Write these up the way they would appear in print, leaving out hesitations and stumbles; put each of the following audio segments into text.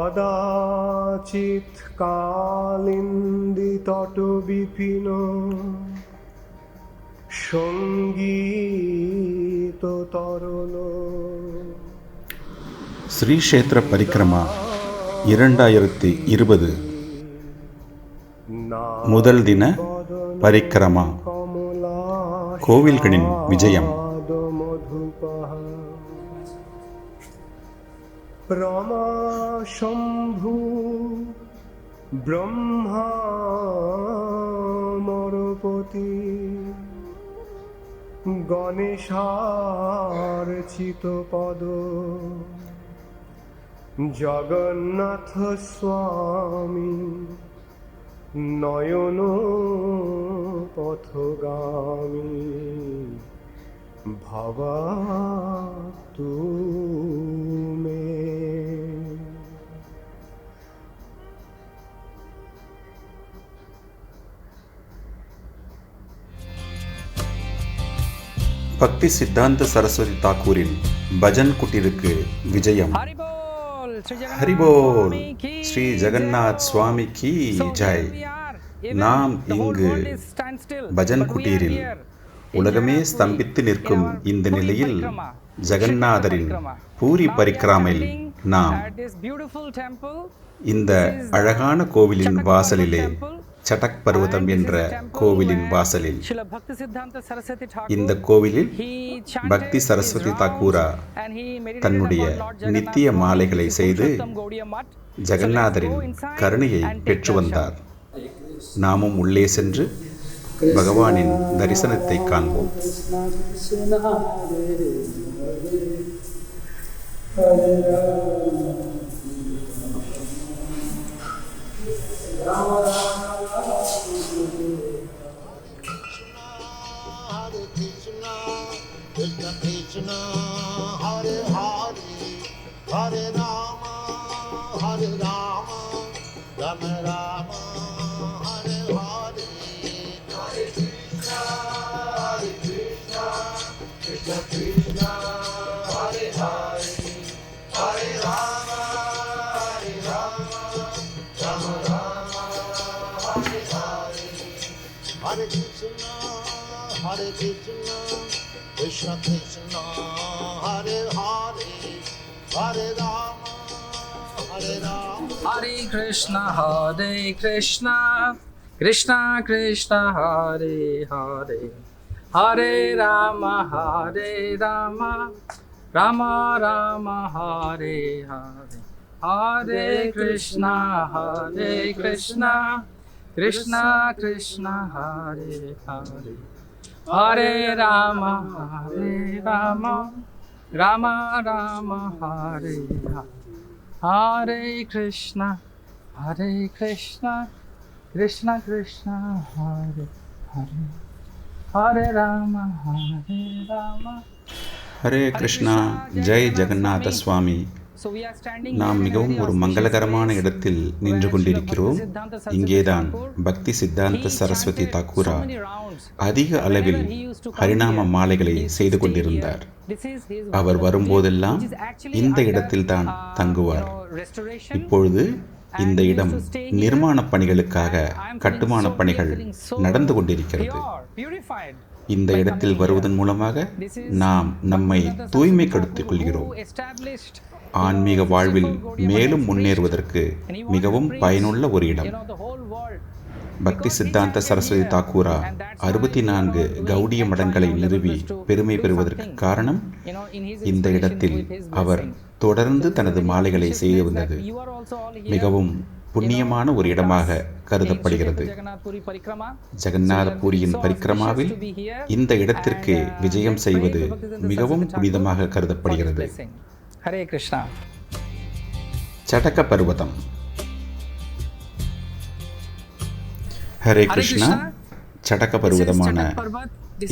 কদাচিৎ কালিন্দী তট বিপিন সঙ্গীত তরল। ஸ்ரீ க்ஷேத்திர பரிக்கிரமா 2020 முதல் தின பரிக்கிரமா. கோவில்களின் விஜயம். ரமா শম্ভু ব্রহ্মা মরপতি গণেশার্চিত পদ জগন্নাথ স্বামী নয়ন পথগামী ভবাতু মে। பக்தி சித்தாந்த சரஸ்வதி தாக்கூரின் பஜன் குட்டிருக்கு விஜயம். ஹரிபோல். ஸ்ரீ ஜெகநாத் சுவாமி கி ஜெய். நாம் இங்கு பஜன் குட்டீரில் உலகமே ஸ்தம்பித்து நிற்கும் இந்த நிலையில் ஜெகநாதரின் பூரி பரிக்கிராமையில் நாம் இந்த அழகான கோவிலின் வாசலிலே, சடக் பர்வதம் என்ற கோவிலின் வாசலில், இந்த கோவிலில் பக்தி சரஸ்வதி தாக்கூரா தன்னுடைய நித்திய மாலைகளை செய்து ஜெகநாதரின் கருணையை பெற்று வந்தார். நாமும் உள்ளே சென்று பகவானின் தரிசனத்தை காண்போம். Krishna Krishna Hare Hare Hare Rama Hare Rama Rama Rama Hare Hare Hare Krishna Hare Krishna Krishna Krishna Hare Hare Hare Rama Hare Rama Rama Rama Hare Hare Hare Krishna Hare Krishna Krishna Krishna Hare Hare Hare Rama Hare Rama Hare Krishna Krishna Krishna Hare Hare Hare Rama Rama Rama Hare Hare Hare Krishna Krishna Krishna Hare Hare Hare Rama Rama Rama Hare Hare Hare Krishna Krishna Krishna Hare Hare Hare Rama Rama. Hare Krishna. Jai Jagannatha சுவாமி. நாம் மிகவும் ஒரு மங்களகரமான இடத்தில் நின்று கொண்டிருக்கிறோம். இங்கேதான் பக்தி சித்தாந்த சரஸ்வதி தாக்கூரா அதிக அளவில் ஹரிநாம மாலைகளை செய்து கொண்டிருந்தார். அவர் வரும்போதெல்லாம் இந்த இடத்தில்தான் தங்குவார். இப்பொழுது இந்த இடம் நிர்மாண பணிகளுக்காக கட்டுமான பணிகள் நடந்து கொண்டிருக்கிறது. இந்த இடத்தில் வருவதன் மூலமாக நாம் நம்மை தூய்மைப்படுத்திக் கொள்கிறோம். ஆன்மீக வாழ்வில் மேலும் முன்னேறுவதற்கு மிகவும் பயனுள்ள ஒரு இடம். பக்தி சித்தாந்த சரஸ்வதி தாக்கூரா 64 கௌடிய மடங்களை நிறுவி பெருமை பெறுவதற்கு காரணம் இந்த இடத்தில் அவர் தொடர்ந்து தனது மாலைகளை செய்து வந்தது மிகவும் புண்ணியமான ஒரு இடமாக கருதப்படுகிறது. ஜெகநாத பூரியின் பரிக்கிரமாவில் இந்த இடத்திற்கு விஜயம் செய்வது மிகவும் புனிதமாக கருதப்படுகிறது. ஹரே கிருஷ்ணா. சடக பர்வதம். ஹரே கிருஷ்ணா. சடக பர்வதமான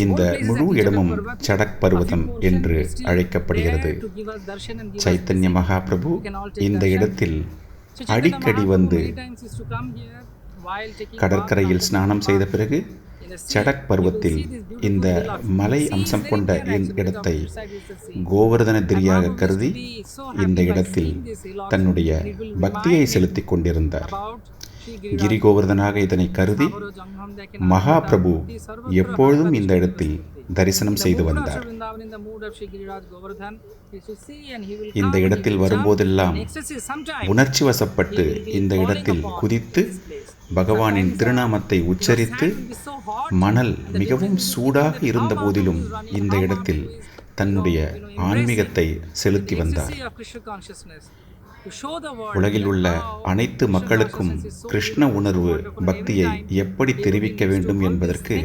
இந்த முழு இடமும் சடக் பர்வதம் என்று அழைக்கப்படுகிறது. சைத்தன்ய மகாபிரபு இந்த இடத்தில் அடிக்கடி வந்து கடற்கரையில் ஸ்நானம் செய்த பிறகு சடக் பருவத்தில் இந்த மலை அம்சம் கொண்ட இடத்தை கோவர்தனகிரியாக கருதி இந்த இடத்தில் தன்னுடைய பக்தியை செலுத்திக் கொண்டிருந்தார். கிரி கோவர்தனாக இதனை கருதி மகாபிரபு எப்பொழுதும் இந்த இடத்தில் தரிசனம் செய்து வந்தார். இந்த இடத்தில் வரும்போதெல்லாம் உணர்ச்சி வசப்பட்டு இந்த இடத்தில் குதித்து பகவானின் திருநாமத்தை உச்சரித்து மணல் மிகவும் சூடாக இருந்த போதிலும் இந்த இடத்தில் தன்னுடைய ஆன்மீகத்தை செலுத்தி வந்தார். உலகில் உள்ள அனைத்து மக்களுக்கும் கிருஷ்ண உணர்வு பக்தியை எப்படி தெரிவிக்க வேண்டும் என்பதற்கு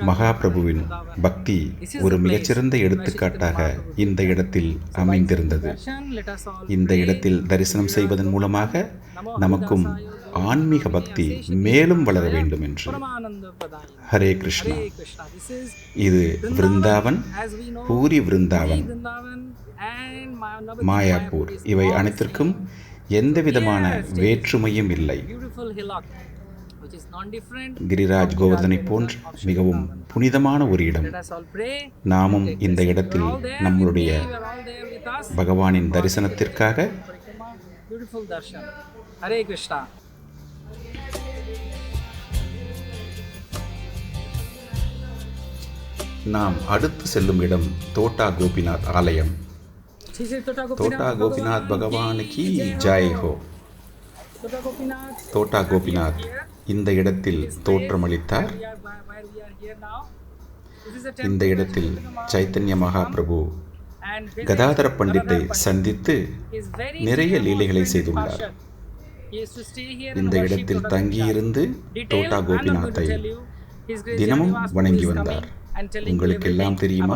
மகாபிரபுவின் பக்தி ஒரு மிகச்சிறந்த எடுத்துக்காட்டாக இந்த இடத்தில் அமைந்திருந்தது. இந்த இடத்தில் தரிசனம் செய்வதன் மூலமாக நமக்கும் ஆன்மீக பக்தி மேலும் வளர வேண்டும் என்று. ஹரே கிருஷ்ணா. இது விருந்தாவன், பூரி விருந்தாவன், மாயாப்பூர், இவை அனைத்திற்கும் எந்த விதமான வேற்றுமையும் இல்லை. கிரிராஜ் கோவர்தனை போன்ற மிகவும் புனிதமான ஒரு இடம். நாமும் இந்த இடத்தில் நம்முடைய பகவானின் தரிசனத்திற்காக ஹரே கிருஷ்ணா. நாம் அடுத்து செல்லும் இடம் தோட்டா கோபிநாத் ஆலயம். தோட்டா கோபிநாத் பகவானுக்கு ஜெய் ஹோ. தோட்டா கோபிநாத் இந்த இடத்தில் தோற்றமளித்தார். இந்த இடத்தில் சைத்தன்ய மகாபிரபு கதாதர பண்டிட்டை சந்தித்து நிறைய லீலைகளை செய்துள்ளார். இந்த இடத்தில் தங்கியிருந்து தோட்டா கோபிநாத்தை தினமும் வணங்கி வந்தார். உங்களுக்கு எல்லாம் தெரியுமா?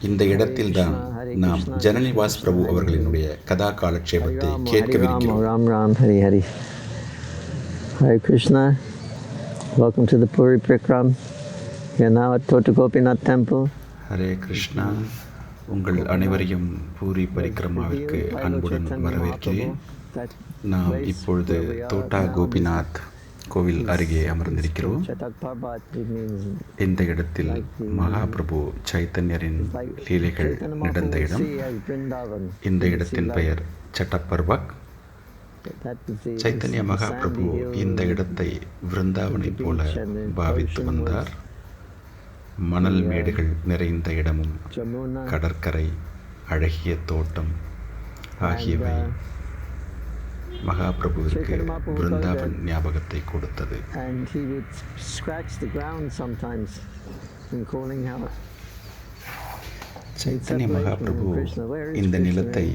இந்த இடத்தில்தான் நாம் ஜனனிவாஸ் பிரபு அவர்களினுடைய கதா காலட்சேபத்தை கேட்கவிருக்கிறோம். Ram Ram Hari Hari. Hare Krishna. Welcome to the Puri Prikram. We are now at Tota Gopinath Temple. Hare Krishna. உங்கள் அனைவரையும் பூரி பரிக்கிரமாவிற்கு அன்புடன் வரவேற்கிறேன். நாம் இப்பொழுது தோட்டா கோபிநாத் கோவில் அருகே அமர்ந்திருக்கிறோம். இந்த இடத்தில் மகாபிரபு சைத்தன்யரின் லீலைகள் நடந்த இடம். இந்த இடத்தின் பெயர் சட்டப்பர்வக். சைத்தன்ய மகாபிரபு இந்த இடத்தை விருந்தாவனை போல பாவித்து வந்தார். மணல் மேடுகள் நிறைந்த இடமும் கடற்கரை, அழகிய தோட்டம் ஆகியவை மகாபிரபுவிற்கு விருந்தாவன் ஞாபகத்தை கொடுத்தது. சைத்தன்ய மகாபிரபு இந்த நிலத்தை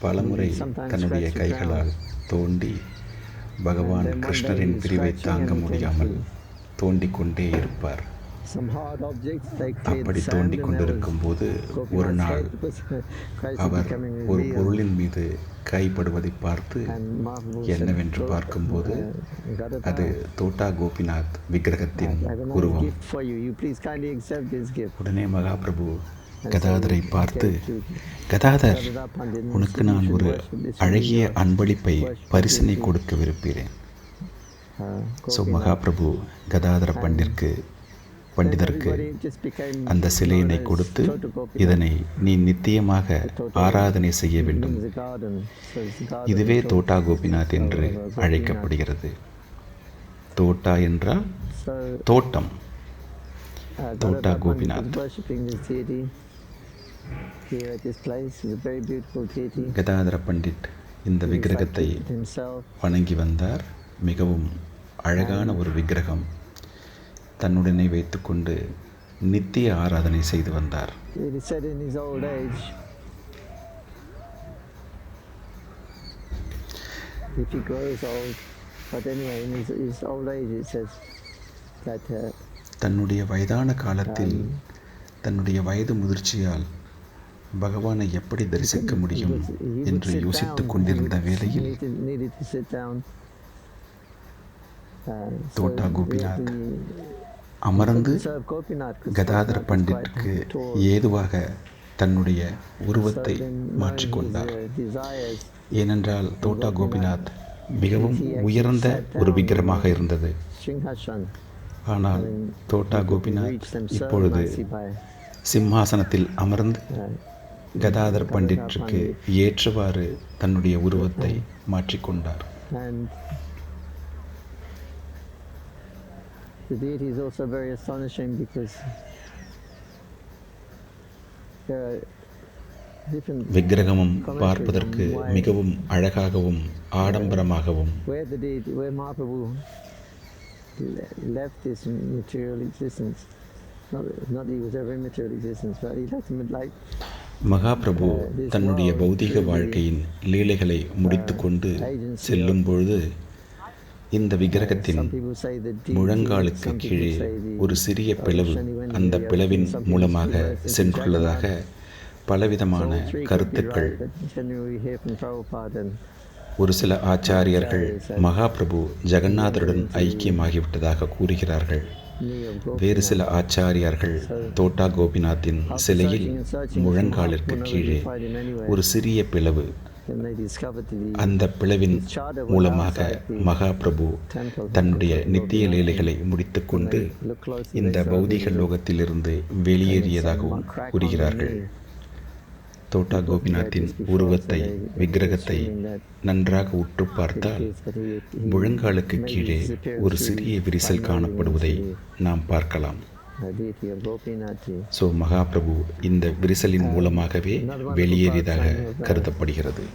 பலமுறை தன்னுடைய கைகளால் தோண்டி பகவான் கிருஷ்ணரின் பிரிவை தாங்க முடியாமல் தோண்டிக் கொண்டே இருப்பார். அப்படி தோண்டிக் கொண்டிருக்கும் போது ஒரு நாள் அவர் ஒரு பொருளின் மீது கைப்படுவதை பார்த்து என்னவென்று பார்க்கும்போது அது தோட்டா கோபிநாத் விக்கிரகத்தின் உருவம். உடனே மகாபிரபு கதாதரை பார்த்து, கதாதர், உனக்கு நான் ஒரு அழகிய அன்பளிப்பை பரிசனை கொடுக்க விரும்புகிறேன். ஸோ மகாபிரபு கதாதர பண்டிதருக்கு அந்த சிலையினை கொடுத்து, இதனை நீ நித்தியமாக ஆராதனை செய்ய வேண்டும். இதுவே தோட்டா கோபிநாத் என்று அழைக்கப்படுகிறது. தோட்டா என்றால் தோட்டம். தோட்டா கோபிநாத். கதாதர பண்டிட் இந்த விக்கிரகத்தை வணங்கி வந்தார். மிகவும் அழகான ஒரு விக்கிரகம். தன்னுடனே வைத்துக்கொண்டு நித்திய ஆராதனை செய்து வந்தார். தன்னுடைய வயதான காலத்தில் தன்னுடைய வயது முதிர்ச்சியால் பகவானை எப்படி தரிசிக்க முடியும் என்று யோசித்துக் கொண்டிருந்த வேளையில் தோட்டா கோபிநாத் அமர்ந்து கதாதர பண்டிட்டுக்கு ஏதுவாக தன்னுடைய உருவத்தை மாற்றிக்கொண்டார். ஏனென்றால் தோட்டா கோபிநாத் மிகவும் உயர்ந்த ஒரு விக்கிரமாக இருந்தது. ஆனால் தோட்டா கோபிநாத் reached them so இப்பொழுது nicely by சிம்ஹாசனத்தில் அமர்ந்து கதாதர் பண்டிட்டுக்கு ஏற்றவாறு தன்னுடைய உருவத்தை மாற்றிக்கொண்டார். and the deity is also very astonishing because there are different விக்கிரகமும் பார்ப்பதற்கு மிகவும் அழகாகவும் ஆடம்பரமாகவும் where Mahaprabhu left this material existence. Not he was ever in material existence, but he left him like Mahaprabhu தன்னுடைய பௌதிக வாழ்க்கையின் லீலைகளை முடித்துக்கொண்டு செல்லும் பொழுது இந்த விக்கிரகத்தின் முழங்காலுக்கு கீழே ஒரு சிறிய பிளவு அந்த பிளவின் மூலமாக சென்றுள்ளதாக பலவிதமான கருத்துக்கள். ஒரு சில ஆச்சாரியர்கள் மகாபிரபு ஜெகநாதருடன் ஐக்கியமாகிவிட்டதாக கூறுகிறார்கள். வேறு சில ஆச்சாரியார்கள் தோட்டா கோபிநாத்தின் சிலையில் முழங்காலிற்கு கீழே ஒரு சிறிய பிளவு, அந்த பிளவின் மூலமாக மகாபிரபு தன்னுடைய நித்திய லீலைகளை முடித்துக்கொண்டு இந்த பௌதிக லோகத்திலிருந்து வெளியேறியதாகவும் கூறுகிறார்கள். தோட்டா கோபிநாத்தின் உருவத்தை, விக்கிரகத்தை நன்றாக உற்று பார்த்தால் முழங்காலுக்கு கீழே ஒரு சிறிய விரிசல் காணப்படுவதை நாம் பார்க்கலாம். ஸோ மகாபிரபு இந்த விரிசலின் மூலமாகவே வெளியேறியதாக கருதப்படுகிறது.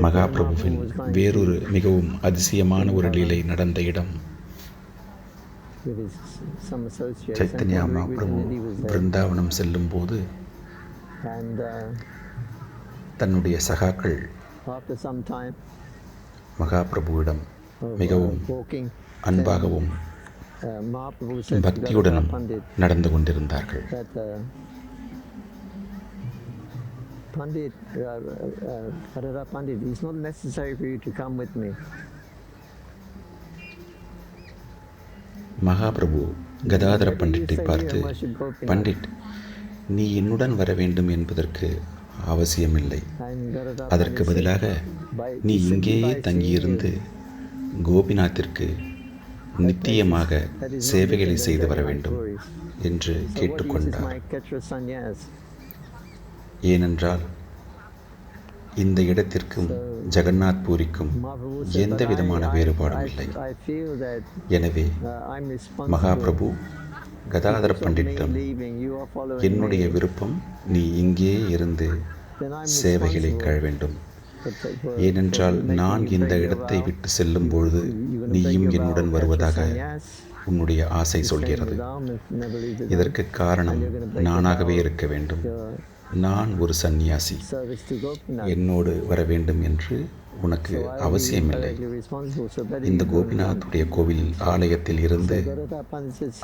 மகாபிரபுவின் வேறொரு மிகவும் அதிசயமான ஒரு லீலை நடந்த இடம் சைத்தன்யா மகாபிரபு பிருந்தாவனம் செல்லும் போது தன்னுடைய சகாக்கள் மகாபிரபுவிடம் மிகவும் அன்பாகவும் பக்தியுடனும் நடந்து கொண்டிருந்தார்கள். Pandit, Radha Pandit, it's not necessary for you to come with me. Mahaprabhu Gadadhara பண்டிட்டை பார்த்து, பண்டிட், நீ என்னுடன் வர வேண்டும் என்பதற்கு அவசியமில்லை. அதற்கு பதிலாக நீ இங்கேயே தங்கியிருந்து கோபிநாத்திற்கு நித்தியமாக சேவைகளை செய்து வர வேண்டும் என்று கேட்டுக்கொண்டார். ஏனென்றால் இந்த இடத்திற்கும் ஜெகநாத் பூரிக்கும் எந்த விதமான வேறுபாடும் இல்லை. எனவே மகாபிரபு கதாதர பண்டிட்டிடம், என்னுடைய விருப்பம் நீ இங்கே இருந்து சேவைகளை கழ வேண்டும். ஏனென்றால் நான் இந்த இடத்தை விட்டு செல்லும் பொழுது நீயும் என்னுடன் வருவதாக உன்னுடைய ஆசை சொல்கிறது. இதற்கு காரணம் நானாகவே இருக்க வேண்டும். நான் ஒரு சந்நியாசி, என்னோடு வர வேண்டும் என்று உனக்கு அவசியமில்லை. இந்த கோபிநாத்துடைய கோவில் ஆலயத்தில் இருந்து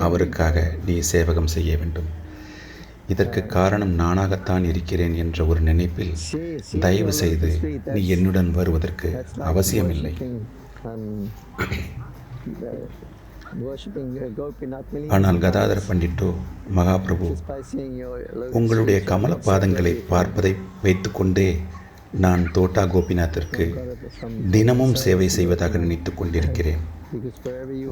அவருக்காக நீ சேவகம் செய்ய வேண்டும். இதற்கு காரணம் நானாகத்தான் இருக்கிறேன் என்ற ஒரு நினைப்பில் தயவு செய்து நீ என்னுடன் வருவதற்கு அவசியமில்லை. ஆனால் கதாதர பண்டிட்டோ, மகாபிரபு உங்களுடைய கமல பாதங்களை பார்ப்பதை வைத்துக்கொண்டே நான் தோட்டா கோபிநாத்திற்கு தினமும் சேவை செய்வதாக நினைத்து கொண்டிருக்கிறேன்.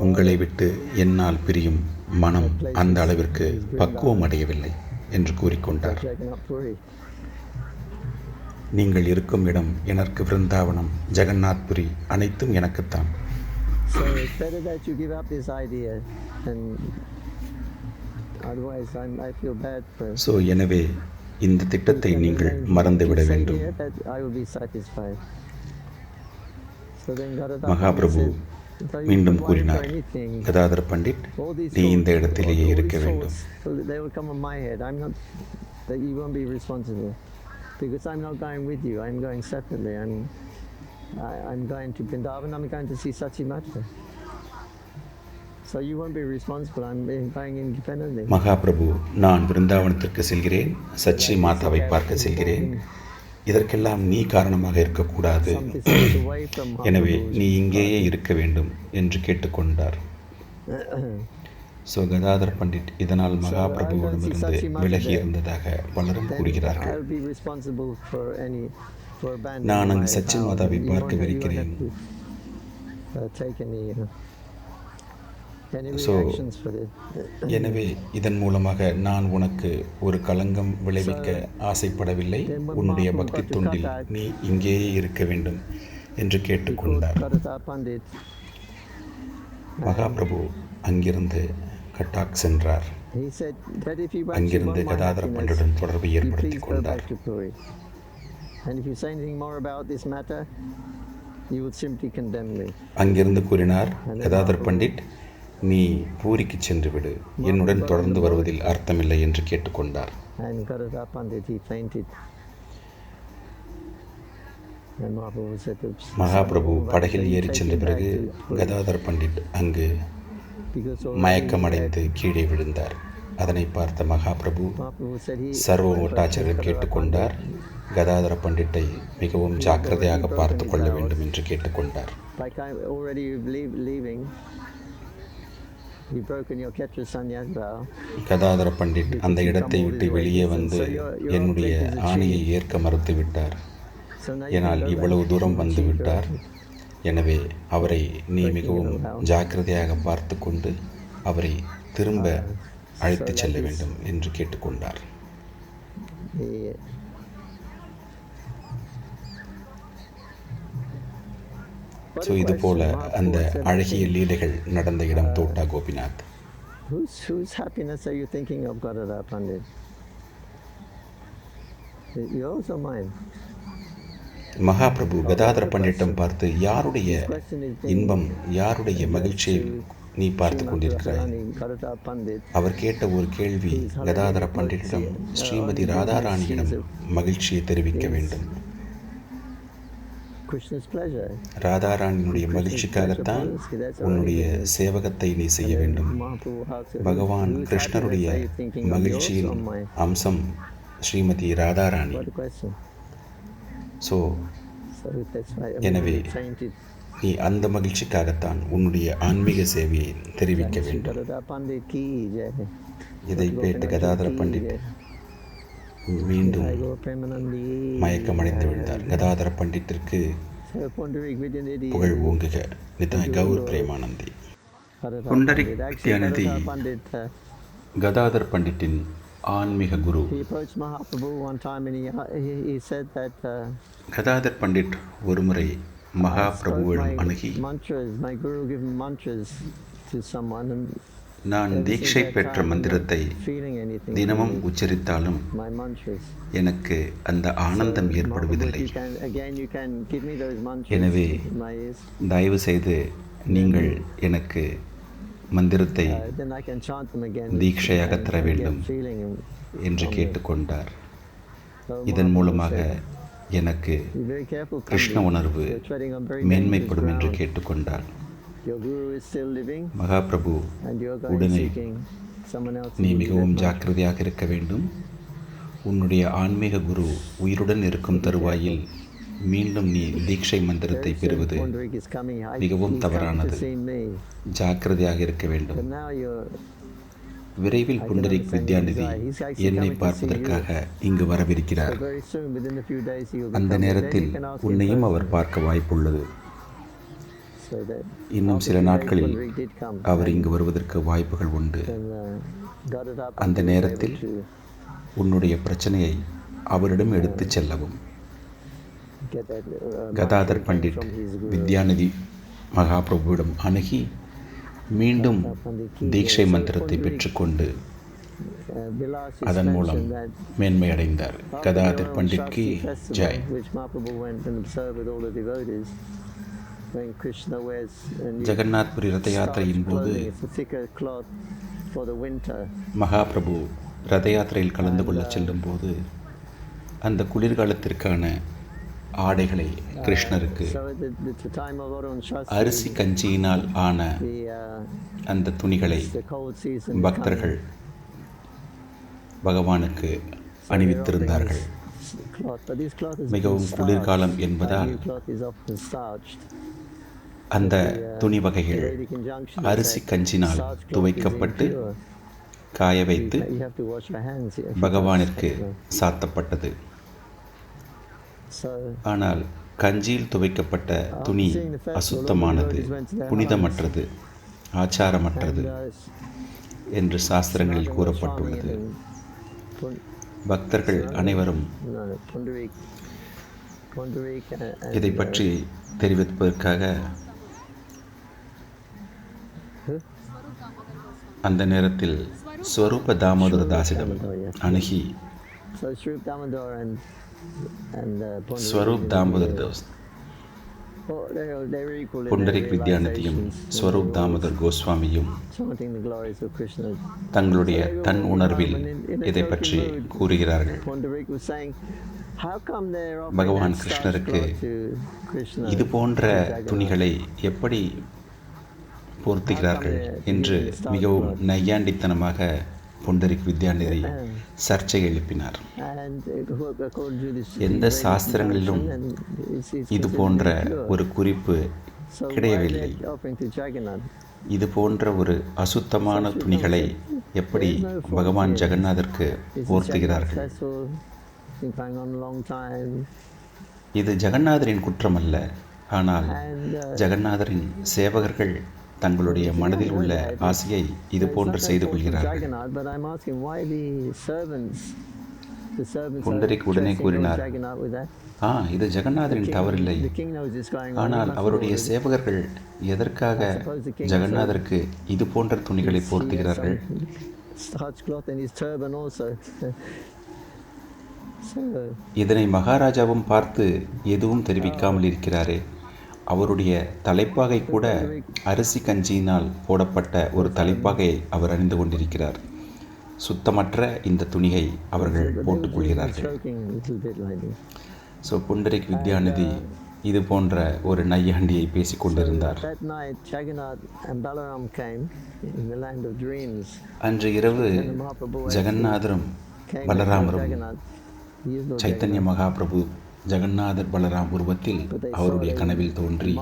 உங்களை விட்டு என்னால் பிரியும் மனம் அந்த அளவிற்கு பக்குவம் அடையவில்லை என்று கூறிக்கொண்டார். நீங்கள் இருக்கும் இடம் எனக்கு விருந்தாவனம், ஜெகநாத்புரி அனைத்தும் எனக்குத்தான். So it's better that you give up this idea, and otherwise I feel bad for. So எனவே இந்த திட்டத்தை நீங்கள் மறந்துவிட வேண்டும். மகாபிரபு மீண்டும் கூறினார், கதாதர பண்டிட், நீ இந்த இடத்திலேயே இருக்க வேண்டும். Because I'm not going with you, I'm going separately. I'm going to Vrindavan, I'm going to see Sachi Mata. So you won't be responsible, I'm going independently. Mahaprabhu, நான் விருந்தாவனத்திற்கு செல்கிறேன், சச்சி மாதாவை பார்க்க செல்கிறேன். இதற்கெல்லாம் நீ காரணமாக இருக்கக்கூடாது. எனவே நீ இங்கேயே இருக்க வேண்டும் என்று கேட்டுக்கொண்டார். ஸோ கதாதர பண்டிட் இதனால் மகாபிரபுவிடமிருந்து விலகி இருந்ததாக பலரும் கூறுகிறார்கள். நான் அங்கு சச்சி மாதாவை பார்க்கவிருக்கிறேன். take any So, reactions for this. எனவே இதன் மூலமாக நான் உனக்கு ஒரு களங்கம் விளைவிக்க ஆசைப்படவில்லை. உன்னுடைய பக்தி தொண்டில் நீ இங்கேயே இருக்க வேண்டும் என்று He called கேட்டுக்கொண்டார். Karata Pandit. மகாபிரபு அங்கிருந்து கட்டாக் சென்றார். He said that if you want அங்கிருந்து my கதாதர happiness, பண்டிடன் தொடர்பை you ஏற்படுத்திக் please go கொண்டார். back to Puri. And if you say anything more about this matter, you would simply condemn me. அங்கிருந்து கூறினார், கதாதர் பண்டிட், நீ பூரிக்கு சென்று விடு, என்னுடன் தொடர்ந்து வருவதில் அர்த்தமில்லை என்று கேட்டுக்கொண்டார். And Karata Pandit, he fainted. And Mahaprabhu said, "Oops." Mahaprabhu So, படகில் he ஏறிச் take சென்ற him back பிறகு to Puri. கதாதர் பண்டிட் அங்கு Because already மயக்கமடைந்து கீழே விழுந்தார். அதனை பார்த்த மகாபிரபு Mahaprabhu said he சர்வ ஒட்டாச்சரிடம் கேட்டுக்கொண்டார். கதாதர பண்டிட்டை மிகவும் ஜாக்கிரதையாக பார்த்து கொள்ள வேண்டும் என்று கேட்டுக்கொண்டார். like I already leaving, you've broken your Ketra Sannyas vow. Gadadhara Pandit அந்த இடத்தை விட்டு வெளியே வந்து என்னுடைய ஆணையை ஏற்க மறுத்து விட்டார். So now ஏனால் இவ்வளவு தூரம் வந்து விட்டார். எனவே அவரை நீ மிகவும் ஜாக்கிரதையாக பார்த்து கொண்டு அவரை திரும்ப அழைத்துச் செல்ல வேண்டும் என்று கேட்டுக்கொண்டார். the ஸோ இதுபோல அந்த அழகிய லீலைகள் நடந்த இடம் தோட்டா Gopinath. whose happiness are you thinking of, Gadadhar Pandit? Yours or mine? Mahaprabhu Gadadhara பண்டிட்டம் பார்த்து, யாருடைய இன்பம், யாருடைய மகிழ்ச்சியை நீ பார்த்து கொண்டிருக்கிறாய்? Gadadhar Pandit. அவர் கேட்ட ஒரு கேள்வி கதாதர பண்டிட்டிடம் ஸ்ரீமதி ராதாராணியிடம் மகிழ்ச்சியை தெரிவிக்க வேண்டும். Krishna's pleasure. ராதாராணியினுடைய மகிழ்ச்சிக்காகத்தான் உன்னுடைய சேவகத்தை நீ செய்ய வேண்டும். Mahaprabhu asked, பகவான் whose கிருஷ்ணருடைய happiness are you thinking of, yours மகிழ்ச்சியின் or mine? அம்சம் Shrimati Radharani. What a question. So So that's why எனவே I fainted. நீ அந்த மகிழ்ச்சிக்காகத்தான் உன்னுடைய ஆன்மீக சேவையை தெரிவிக்க வேண்டும். Gadadhar Pandit ki jai. இதை கேட்டு கதாதர பண்டிட் மீண்டும் Jai Gaur Premanandi. மயக்கமடைந்து விழுந்தார். Gadadhara பண்டித்திற்கு So Pundarik Vidyanidhi. புகழ் ஓங்குக. நிதாய் Kaur பிரேமானந்தி. Gadadhar புண்டரிக் Pandit. Actually, Vidyanidhi Gadadhar Pandit, Gadadhar பண்டிட்டின் ஆன்மீக குரு. he approached Mahaprabhu one time and he said that Gadadhar Pandit ஒருமுறை மகாபிரபுவிடம் அணுகி, mantras, my guru given mantras to someone and நான் தீட்சை பெற்ற மந்திரத்தை feeling anything. தினமும் உச்சரித்தாலும் My mantras. எனக்கு அந்த ஆனந்தம் Mahaprabhu, ஏற்படுவதில்லை. you can give me those mantras எனவே in my ears. தயவு செய்து நீங்கள் எனக்கு மந்திரத்தை Then I can chant them again. தீட்சையாக and தர get வேண்டும் feeling என்று from it. கேட்டுக்கொண்டார். So இதன் Mahaprabhu மூலமாக said, எனக்கு "Be very careful, Krishna Pandit. உணர்வு You're treading on very மேன்மைப்படும் என்று dangerous ground. கேட்டுக்கொண்டார். Your guru is still living Mahaprabhu and you're going உடனே seeking someone else. நீ to give மிகவும் that ஜாக்கிரதையாக இருக்க வேண்டும். உன்னுடைய ஆன்மீக குரு உயிருடன் இருக்கும் தருவாயில் மீண்டும் நீ தீட்சை மந்திரத்தை mantra. பெறுவது Pundarik is coming. மிகவும் He's coming தவறானது. to see me. ஜாக்கிரதையாக இருக்க வேண்டும். But now you're விரைவில் புண்டரிக் வித்யாநிதி என்னை பார்ப்பதற்காக இங்கு so வரவிருக்கிறார். very soon, within a few days, you'll be அந்த coming. Then நேரத்தில் you can ask him உன்னையும் அவர் personally. பார்க்க வாய்ப்புள்ளது. So that இன்னும் after சில 2 days, நாட்களில் Pundarik did come. அவர் இங்கு வருவதற்கு வாய்ப்புகள் உண்டு. And Gadadhar அந்த Pandit was நேரத்தில் able to உன்னுடைய பிரச்சனையை அவரிடம் எடுத்துச் செல்லவும். get that, Gadadhar mantra Pandit from his guru. Vidyanidhi மகாபிரபுவிடம் அணுகி மீண்டும் தீட்சை மந்திரத்தை பெற்றுக்கொண்டு Vilas is அதன் மூலம் mentioned that மேன்மை அடைந்தார். after Gadadhar your பண்டிட்க்கு Shakti festival, Jai. which Mahaprabhu went and observed with all the devotees, when Krishna wears a new Jagannath Puri ரத யாத்திரையின் starched போது clothing, it's a thicker cloth for the winter. Mahaprabhu ரத யாத்திரையில் கலந்து கொள்ள செல்லும் போது அந்த குளிர்காலத்திற்கான ஆடைகளை கிருஷ்ணருக்கு So at the time of Arun Shastri, அரிசி கஞ்சியினால் ஆன அந்த துணிகளை the cold season பக்தர்கள் பகவானுக்கு அணிவித்திருந்தார்கள். cloth, but this cloth is மிகவும் குளிர்காலம் என்பதால் new cloth is often starched. அந்த துணி வகைகள் Vedic injunction அரிசி is that கஞ்சினால் starched cloth is துவைக்கப்பட்டு impure. காய வைத்து You have to wash your hands. பகவானிற்கு சாத்தப்பட்டது. So ஆனால் கஞ்சியில் துவைக்கப்பட்ட துணி அசுத்தமானது, புனிதமற்றது, ஆச்சாரமற்றது என்று சாஸ்திரங்களில் கூறப்பட்டுள்ளது. பக்தர்கள் அனைவரும் இதை பற்றி தெரிவிப்பதற்காக அந்த நேரத்தில் ஸ்வரூப தாமோதர தாசிடம் அணுகி ஸ்வரூப் தாமோதர் தாஸ், புண்டரிக் வித்யாநிதியும் ஸ்வரூப் தாமோதர் கோஸ்வாமியும் தங்களுடைய தன் உணர்வில் இதை பற்றி கூறுகிறார்கள். பகவான் கிருஷ்ணருக்கு இது போன்ற துணிகளை எப்படி போர்த்துகிறார்கள் என்று மிகவும் நையாண்டித்தனமாக புண்டரிக் வித்யாநிதி சர்ச்சை எழுப்பினார். எந்த சாஸ்திரங்களிலும் இது போன்ற ஒரு குறிப்பு கிடையவில்லை. இது போன்ற ஒரு அசுத்தமான துணிகளை எப்படி பகவான் ஜெகநாதருக்கு போர்த்துகிறார்கள்? இது ஜெகநாதரின் குற்றமல்ல, ஆனால் ஜெகநாதரின் சேவகர்கள் தங்களுடைய மனதில் உள்ள ஆசையை இது போன்று செய்து கொள்கிறார்கள். புண்டரிக் உடனே கூறினார், இது ஜெகநாதரின் தவறில்லை, ஆனால் அவருடைய சேவகர்கள் எதற்காக ஜெகநாதருக்கு இது போன்ற துணிகளை போர்த்துகிறார்கள்? இதனை மகாராஜாவும் பார்த்து எதுவும் தெரிவிக்காமல் இருக்கிறாரே. அவருடைய தலைப்பாகை கூட அரிசி கஞ்சியினால் போடப்பட்ட ஒரு தலைப்பாகையை அவர் அணிந்து கொண்டிருக்கிறார். சுத்தமற்ற இந்த துணியை அவர்கள் போட்டுக்கொள்கிறார்கள். ஸோ புண்டரிக் வித்யாநிதி இது போன்ற ஒரு நையாண்டியை பேசிக் கொண்டிருந்தார். அன்று இரவு ஜெகநாதரும் பலராமரும் சைத்தன்ய மகாபிரபு ஜெகநாதர் பலராம் உருவத்தில் அவருடைய கனவில் தோன்றி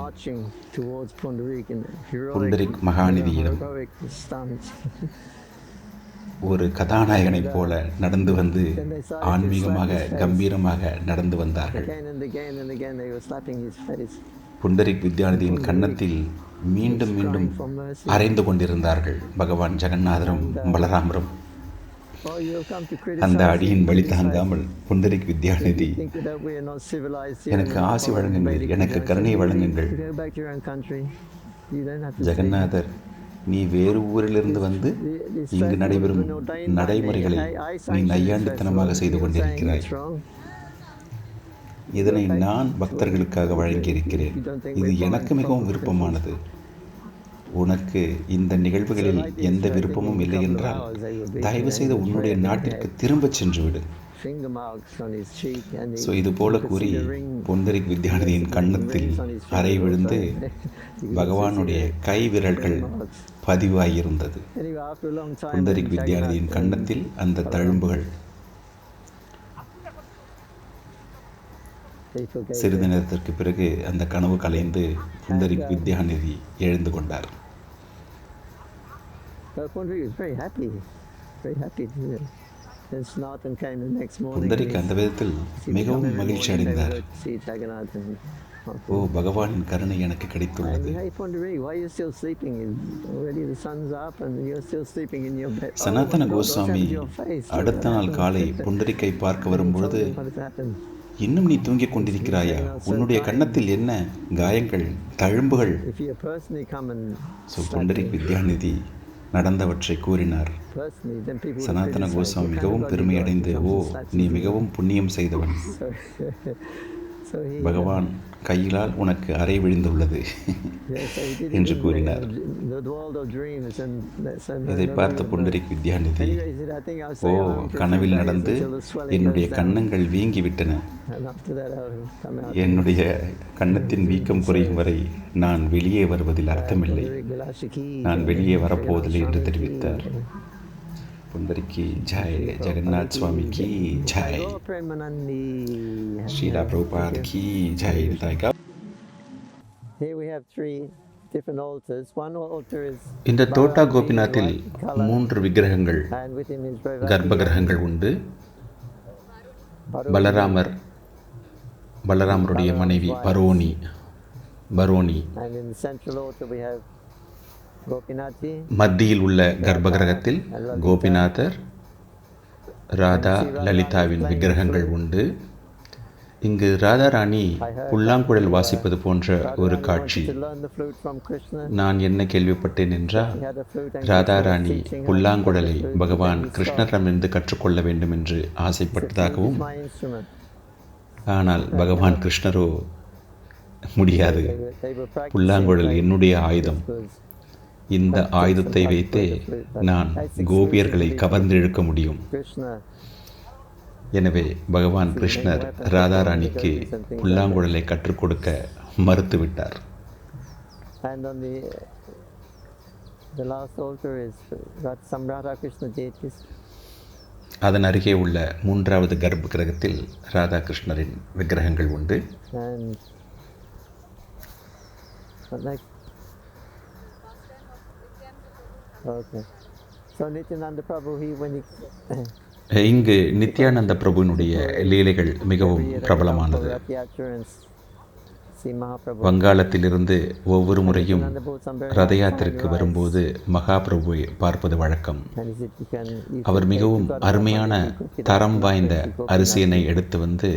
புண்டரிக் மகாநிதியிடம் ஒரு கதாநாயகனைப் போல நடந்து வந்து ஆன்மீகமாக கம்பீரமாக நடந்து வந்தார்கள். புண்டரிக் வித்யாநிதியின் கன்னத்தில் மீண்டும் மீண்டும் அரைந்து கொண்டிருந்தார்கள் பகவான் ஜெகநாதரும் பலராமரும். அந்த அடியின் வழி தாங்காமல் புண்டரிக் வித்யாநிதி, எனக்கு ஆசி வழங்குங்கள், எனக்கு கருணை வழங்குங்கள். ஜெகநாதர், நீ வேறு ஊரிலிருந்து வந்து இங்கு நடைபெறும் நடைமுறைகளை நீ நையாண்டித்தனமாக செய்து கொண்டிருக்கிறாய். இதனை நான் பக்தர்களுக்காக வழங்கியிருக்கிறேன். இது எனக்கு மிகவும் விருப்பமானது. உனக்கு இந்த நிகழ்வுகளில் எந்த விருப்பமும் இல்லை என்றால் தயவு செய்து உன்னுடைய நாட்டிற்கு திரும்பச் சென்று விடு. ஸோ இது போல கூறி புண்டரிக் வித்யாநிதியின் கன்னத்தில் அறை விழுந்து பகவானுடைய கை விரல்கள் பதிவாகியிருந்தது. புண்டரிக் வித்யாநிதியின் கன்னத்தில் அந்த தழும்புகள். சிறிது நேரத்திற்கு பிறகு அந்த கனவு கலைந்து புண்டரிக் வித்யாநிதி எழுந்து கொண்டார். புண்டரிக் அந்த விதத்தில் மிகவும் மகிழ்ச்சி அடைந்தார். ஓ, பகவானின் கருணை எனக்கு கிடைத்துள்ளது. சனாதன கோஸ்வாமி அடுத்த நாள் காலை புண்டரிக்கை பார்க்க வரும்பொழுது, இன்னும் நீ தூங்கிக் கொண்டிருக்கிறாயா? உன்னுடைய கன்னத்தில் என்ன காயங்கள், தழும்புகள்? புண்டரிக் வித்யாநிதி நடந்தவற்றை கூறினார். சனாதன கோஸ்வாமி மிகவும் பெருமையடைந்து, ஓ, நீ மிகவும் புண்ணியம் செய்தவன். பகவான் கையிலால் உனக்கு அறை விழுந்துள்ளது என்று கூறினார். இதை பார்த்த புண்டரிக் வித்யாநிதி, ஓ, கனவில் நடந்து என்னுடைய கன்னங்கள் வீங்கிவிட்டன. என்னுடைய கன்னத்தின் வீக்கம் குறையும் வரை நான் வெளியே வருவதில் அர்த்தமில்லை. நான் வெளியே வரப்போவதில்லை என்று தெரிவித்தார். புண்டரிக்கு ஜெய், ஜெகநாத் சுவாமி கி ஜெய், ஸ்ரீலா பிரபுபாத் கி ஜெய். இந்த தோட்டா கோபிநாத்தில் 3 விக்கிரகங்கள், கர்ப்ப கிரகங்கள் உண்டு. பலராமர் பலராமருடைய மனைவி Baroni. And in the central altar we have Gopinathi. மத்தியில் உள்ள கர்ப்பகிரகத்தில் கோபிநாதர், ராதா, லலிதாவின் விக்கிரகங்கள் உண்டு. இங்கு ராதாராணி புல்லாங்குழல் வாசிப்பது போன்ற ஒரு காட்சி. To learn the flute from Krishna. நான் என்ன கேள்விப்பட்டேன் என்றால், He had a flute and Radharani புல்லாங்குழலை பகவான் கிருஷ்ணரிடமிருந்து கற்றுக்கொள்ள வேண்டும் என்று ஆசைப்பட்டதாகவும், my instrument. ஆனால் பகவான் கிருஷ்ணரோ முடியாது, They were practicing புல்லாங்குழல் என்னுடைய ஆயுதம், because இந்த ஆயுதத்தை வைத்தே நான் கோபியர்களை கவர்ந்திழுக்க முடியும். Krishna எனவே பகவான் கிருஷ்ணர் ராதாராணிக்கு புல்லாங்குழலை கற்றுக் கொடுக்க மறுத்துவிட்டார். and on the last altar is got some Radha Krishna deities. அதன் அருகே உள்ள மூன்றாவது கர்ப்ப கிரகத்தில் ராதா கிருஷ்ணரின் விக்கிரகங்கள் உண்டு. And like okay, so Nityananda Prabhu when he இங்கு நித்யானந்த பிரபுவினுடைய லீலைகள் மிகவும் பிரபலமானது. வங்காளத்திலிருந்து ஒவ்வொரு முறையும் ரத யாத்திரைக்கு வரும்போது மகாபிரபுவை பார்ப்பது வழக்கம். அவர் மிகவும் அருமையான தரம் வாய்ந்த அரிசியினை எடுத்து வந்து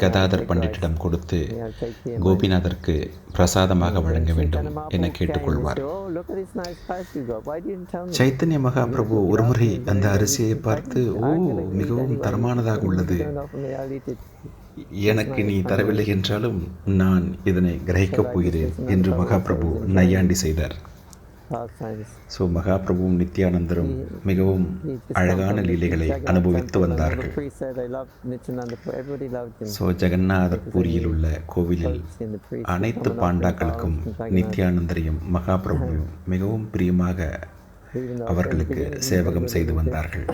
கதாதர் பண்டிட்டிடம் கொடுத்து கோபிநாதருக்கு பிரசாதமாக வழங்க வேண்டும் என கேட்டுக்கொள்வார். சைத்தன்ய மகாபிரபு ஒருமுறை அந்த அரிசியை பார்த்து, ஓ, மிகவும் தரமானதாக உள்ளது, எனக்கு நீ தரவில்லை என்றாலும் நான் இதனை கிரகிக்கப் போகிறேன் என்று மகாபிரபு நையாண்டி செய்தார். ஸோ மகாபிரபுவும் நித்யானந்தரும் மிகவும் அழகான லீலைகளை அனுபவித்து வந்தார்கள். ஸோ ஜெகநாதர் பூரியில் உள்ள கோவிலில் அனைத்து பாண்டாக்களுக்கும் நித்யானந்தரையும் மகாபிரபுவையும் மிகவும் பிரியமாக அவர்களுக்கு சேவகம் செய்து வந்தார்கள்.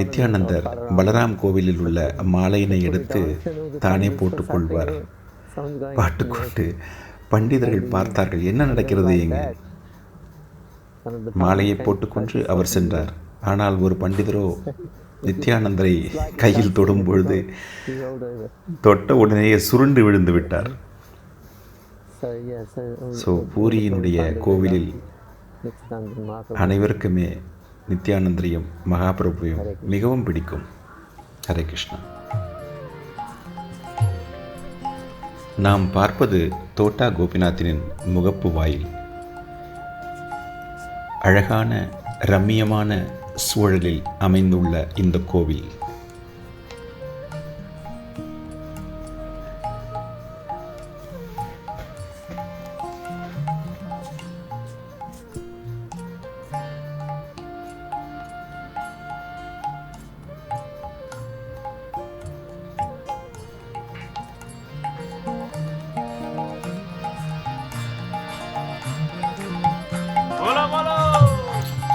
நித்யானந்தர் பலராம் கோவிலில் உள்ள மாலையினை எடுத்து தானே போட்டுக்கொள்வார். பாட்டுக்கொண்டு பண்டிதர்கள் பார்த்தார்கள், என்ன நடக்கிறது இங்கு? மாலையை போட்டுக்கொண்டு அவர் சென்றார். ஆனால் ஒரு பண்டிதரோ நித்யானந்தரை கையில் தொடும் பொழுது தொட்ட உடனேயே சுருண்டு விழுந்து விட்டார். ஸோ பூரியினுடைய கோவிலில் அனைவருக்குமே நித்யானந்தரையும் மகாபிரபுவையும் மிகவும் பிடிக்கும். ஹரே கிருஷ்ணா. நாம் பார்ப்பது தோட்டா கோபிநாத்தினின் முகப்பு வாயில். அழகான ரம்மியமான சூழலில் அமைந்துள்ள இந்த கோவில்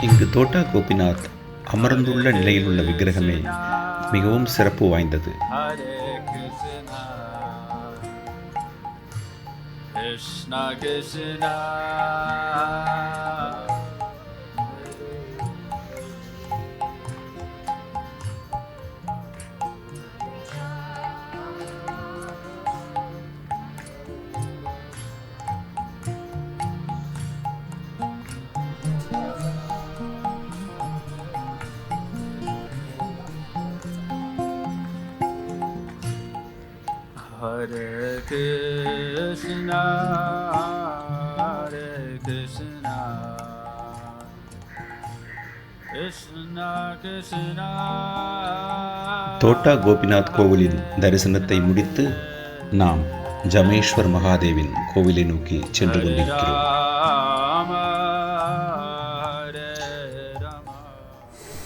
இங்கு தோட்டா கோபிநாத் அமர்ந்துள்ள நிலையில் உள்ள விக்கிரகமே மிகவும் சிறப்பு வாய்ந்தது. Krishna Krishna Hare Krishna, Hare Krishna, Krishna Krishna. தோட்டா கோபிநாத் கோவிலின் தரிசனத்தை முடித்து நாம் ஜமேஸ்வர் மகாதேவின் கோவிலை நோக்கி சென்று கொண்டிருக்கிறோம்.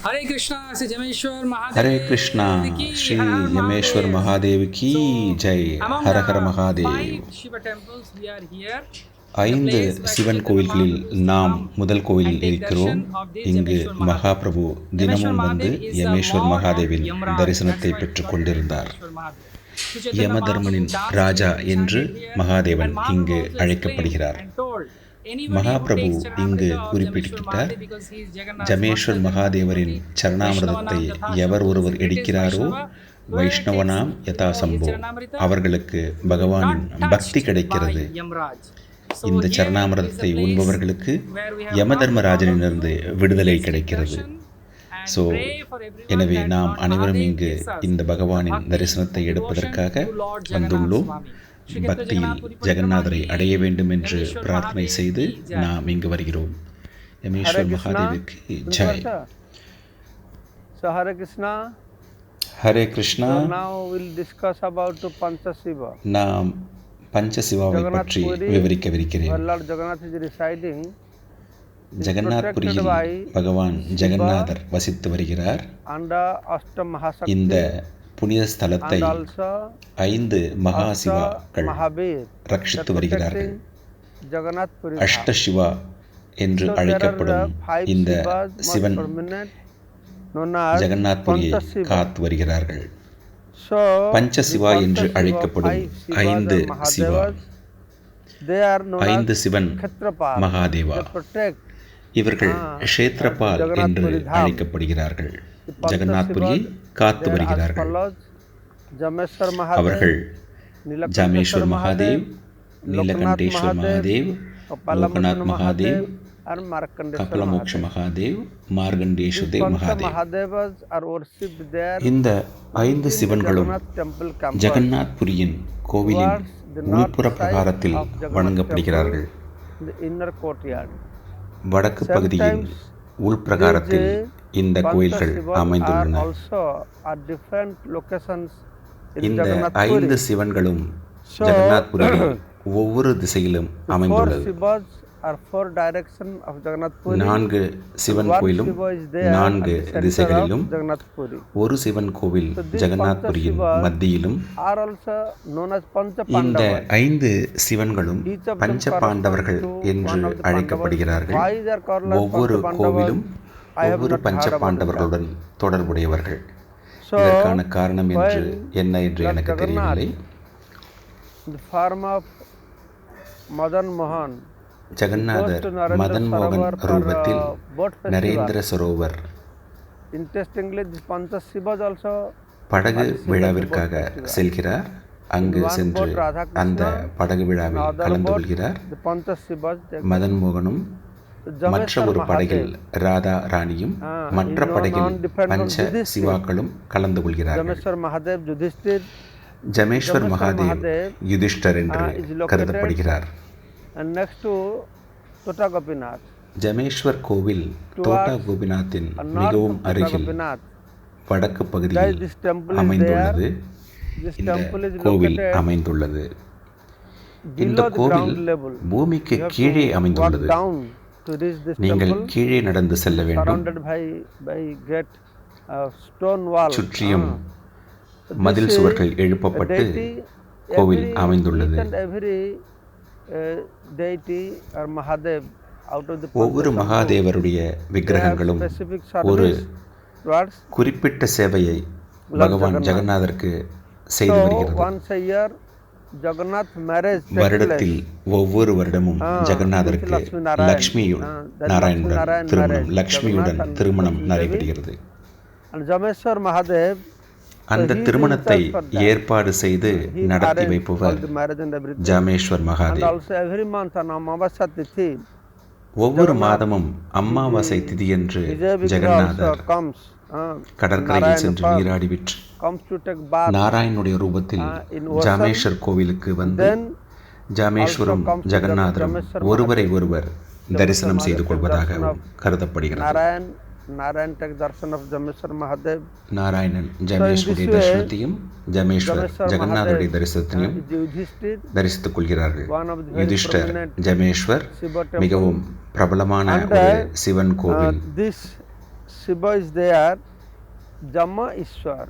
हरे कृष्णा श्री जमेश्वर महादेव हरे कृष्णा श्री यमेश्वर महादेव की जय. हर हर महादेव. 5 சிவன் கோவில்களில் நாம் முதல் கோவிலில் இருக்கிறோம். இங்கு மகாபிரபு தினமும் வந்து யமேஸ்வர் மகாதேவின் தரிசனத்தை பெற்றுக் கொண்டிருந்தார். யமதர்மனின் ராஜா என்று மகாதேவன் இங்கு அழைக்கப்படுகிறார். மகாபிரபு இங்கு குறிப்பிட்டார், ஜமேஸ்வர் மகாதேவரின் சரணாமிரதத்தை எவர் ஒருவர் எடுக்கிறாரோ வைஷ்ணவனாம் யதாசம்போ அவர்களுக்கு பகவானின் பக்தி கிடைக்கிறது. இந்த சரணாமிரதத்தை உண்பவர்களுக்கு யமதர்மராஜனிலிருந்து விடுதலை கிடைக்கிறது. ஸோ எனவே நாம் அனைவரும் இங்கு இந்த பகவானின் தரிசனத்தை எடுப்பதற்காக வந்துள்ளோம். பக்தியில் ஜெகநாதரை அடைய வேண்டும் என்று பிரார்த்தனை செய்து நாம் இங்கு வருகிறோம். யமேஸ்வர் மகாதேவுக்கு Jai. So Hare Krishna. Hare Krishna. So now we'll discuss about the Panchasiva. நாம் பஞ்சசிவாவை பற்றி விவரிக்கவிருக்கிறேன். Where Lord Jagannath is residing. ஜெகநாத்புரியில் பகவான் ஜெகநாதர் வசித்து வருகிறார். Under Ashtam Mahashakti. இந்த புனித ஸ்தலத்தை And also 5 மகாசிவாக்கள் Mahavir. ரட்சித்து வருகிறார்கள். Jagannath Puri. அஷ்டசிவா என்று அழைக்கப்படும் இந்த சிவன் ஜெகநாத்புரியை காத்து வருகிறார்கள். So பஞ்சசிவா என்று அழைக்கப்படும் 5 Siva, they are known 5 Sivan Kshetrapal. Mahadeva. They protect இவர்கள் க்ஷேத்ரபால் என்று அழைக்கப்படுகிறார்கள். ஜெகநாத்புரியை காத்து வருகிறார்கள். Jameshwar Mahadev, அவர்கள் ஜாமேஸ்வர் Mahadev, நீலகண்டேஸ்வர் Mahadev, Loganath Mahadev, and Markandeya கபலமோக்ஷ Mahadev, மார்கண்டேஸ்வதேவ் Mahadev. Mahadevas are worshipped there. இந்த 5 சிவன்களும் Jagannath temple campus. ஜெகநாத்புரியின் கோவிலின் உள்புற பிரகாரத்தில் வணங்கப்படுகிறார்கள். The inner courtyard. வடக்கு பகுதியின் உள்பிரகாரத்தில் இந்த கோயில்கள் அமைந்துள்ளன. Also at different locations in இந்த Jagannath 5 சிவன்களும் ஜெகநாத்புரியில் ஒவ்வொரு திசையிலும் அமைந்துள்ளது. 4 direction of Jagannath Puri. 4 Sivan கோயிலும் 4 திசைகளிலும், Jagannath Puri ஒரு சிவன் கோவில் ஜெகநாத்புரியின் மத்தியிலும். are also known as Pancha இந்த Pandavas. 5 சிவன்களும் பஞ்ச பாண்டவர்கள் என்று அழைக்கப்படுகிறார்கள். Why they are called as ஒவ்வொரு Pancha கோவிலும் Pandavas? I have ஒவ்வொரு not பஞ்ச heard about பாண்டவர்களுடன் தொடர்புடையவர்கள். So, இதற்கான காரணம் என்ன என்று எனக்கு தெரியவில்லை. the form of Madan Mohan ஜெகநாதர் மதன் மோகன் ரூபத்தில் Narendra Sarovar interestingly this Pancha Shivas also படகு விழாவிற்காக செல்கிறார். அங்கு சென்று அந்த படகு விழாவில் கலந்து கொள்கிறார். the Pancha Shivas மதன் மோகனும் மற்ற ஒரு படகில் ராதா ராணியும் மற்ற படகில் பஞ்ச சிவாக்களும் கலந்து கொள்கிறார்கள். Jameshwar Mahadev Yudhishthir ஜமேஸ்வர் Mahadev Yudhishthira என்று கருதப்படுகிறார். and next to Tota Gopinath. ஜமேஸ்வர் கோவில் தோட்டா கோபிநாத்தின் மிகவும் அருகில் வடக்கு பகுதியில் This temple is அமைந்துள்ளது. there. This இந்த temple is கோவில் located அமைந்துள்ளது. இந்த below the கோவில் ground level. பூமிக்கு You have கீழே to walk அமைந்துள்ளது. down to reach this நீங்கள் temple, கீழே நடந்து செல்ல வேண்டும். surrounded by great stone wall. சுற்றியும் மதில் சுவர்கள் எழுப்பப்பட்டு கோவில் அமைந்துள்ளது. Each and every deity or Mahadev out of the ஒவ்வொரு மகாதேவருடைய விக்கிரகங்களும் specific ஒரு service towards. குறிப்பிட்ட சேவையை பகவான் ஜெகநாதருக்கு செய்து So வருகிறது. once a year Jagannath marriage takes வருடத்தில் place. ஒவ்வொரு வருடமும் ஜெகநாதருக்கு Lakshmi Narayan. லக்ஷ்மியுடன் That நாராயணுடன் Lakshmi Narayan திருமணம் marriage. லக்ஷ்மியுடன் Jagannath and திருமணம் Lakshmi நடைபெறுகிறது. And Jameshwar Mahadev, அந்த he திருமணத்தை himself for that. ஏற்பாடு செய்து he நடத்தி arranged வைப்பவர் all the marriage and everything. ஜாமேஸ்வர் And Mahadev. also every month on Amavasya Tithi, ஒவ்வொரு மாதமும் அமாவாசை திதியன்று Vijay Vigraha ஜெகநாதர் also comes. கடற்கரையில் Narayan சென்று Park நீராடிவிட்டு comes to take bath. நாராயணுடைய ரூபத்தில் in Orsam. ஜாமேஸ்வர் கோவிலுக்கு வந்து Then ஜாமேஸ்வரும் also comes to ஜெகநாதரும் Jameshwar ஒருவரை ஒருவர் தரிசனம் செய்து Mahadev கொள்வதாக darshan of கருதப்படுகிறது. Narayan take darshan of Jameshwar Mahadev. Narayanan ஜமேஸ்வருடைய way, தரிசனத்தையும் ஜமேஸ்வர் Jameshwar ஜெகநாதருடைய Mahadev தரிசனத்தையும் is Yudhishthir, தரிசித்துக் கொள்கிறார்கள். one of the very Yudhishthira prominent ஜமேஸ்வர் Shiva temple. மிகவும் பிரபலமான And ஒரு சிவன் கோவில். this Shiva is there, Jama Ishwar.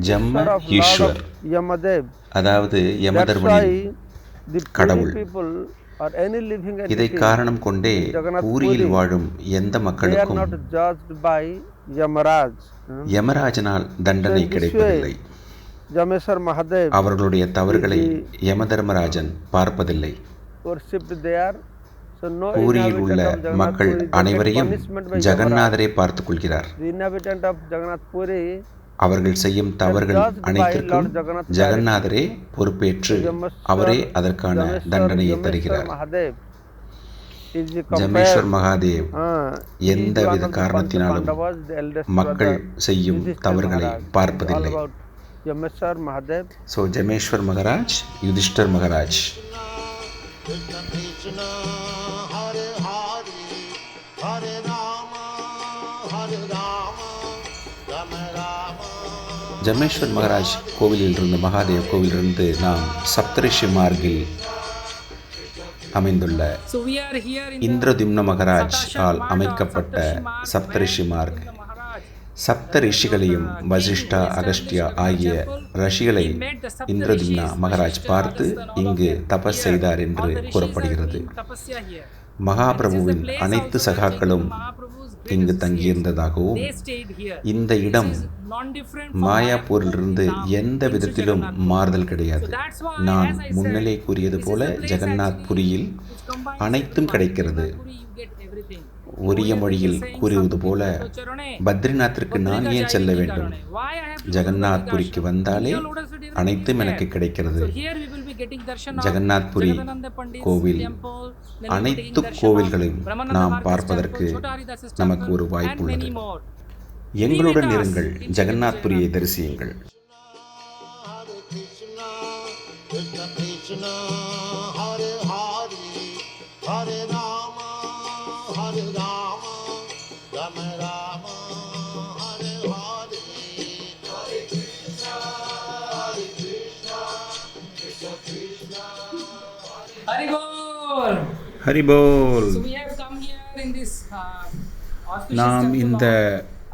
Jammu Ishwar of Lord Ishwar, of Yamadev. அதாவது That's யமதர்மனின் why the கடவுள். Puri people or any living இதை entity, காரணம் கொண்டே Jagannath பூரியில் Puri, வாழும் எந்த they are மக்களுக்கும் not judged by Yamaraj. யமராஜனால் தண்டனை So in this கிடைப்பதில்லை. Jameshwar Mahadev அவர்களுடைய தவறுகளை யமதர்மராஜன் பார்ப்பதில்லை. worshipped there. So So no பூரியில் உள்ள inhabitant of Jagannath மக்கள் Puri, they get அனைவரையும் punishment by ஜெகநாதரே பார்த்துக் கொள்கிறார். The inhabitant of Jagannath Puri, அவர்கள் செய்யும் தவறுகள் அனைத்திற்கும் ஜெகநாதரே பொறுப்பேற்று அவரே அதற்கான தண்டனையை தருகிறார். Mahadev is the ஜமேஸ்வர் மகாதேவ் எந்தவித காரணத்தினாலும் மக்கள் செய்யும் தவறுகளை பார்ப்பதில்லை. Jameshwar Mahadev. So Jameshwar Maharaj, Yudhishthir Maharaj, Krishna Krishna Hare Hare Hare Rama Hare Rama Rama Rama. Jameshwar Maharaj கோவிலிலிருந்து, மகாதேவ் கோவிலிருந்து நாம் சப்தரிஷி மார்கில் அமைந்துள்ள So we are here in Indradyumna Maharaj ஆல் அமைக்கப்பட்ட சப்தரிஷி மார்க் சப்த ரிஷிகளையும் வசிஷ்டா, அகஸ்டியா ஆகிய ரிஷிகளை இந்திரதிம்னா மகாராஜ் பார்த்து இங்கு தபஸ் செய்தார் என்று கூறப்படுகிறது. மகாபிரபுவின் அனைத்து சகாக்களும் இங்கு தங்கியிருந்ததாகவும் இந்த இடம் மாயாப்பூரிலிருந்து எந்த விதத்திலும் மாறுதல் கிடையாது. நான் முன்னலே கூறியது போல ஜெகநாத் புரியில் அனைத்தும் கிடைக்கிறது. உரிய மொழியில் கூறுவது போல பத்ரிநாத்திற்கு நான் ஏன் செல்ல வேண்டும்? ஜெகநாத் புரிக்கு வந்தாலே அனைத்தும் எனக்கு கிடைக்கிறது. ஜெகநாத் புரி கோவில், அனைத்து கோவில்களையும் நாம் பார்ப்பதற்கு நமக்கு ஒரு வாய்ப்பு உள்ளது. எங்களுடன் இருங்கள், Jagannath புரியை தரிசியுங்கள். Krishna Krishna Hare Hare Hare Rama Hare Rama Rama Rama Hare Hare Hare Krishna Hare Krishna Krishna Krishna Haribol. Haribol. So we have come here in this auspicious நாம் temple இந்த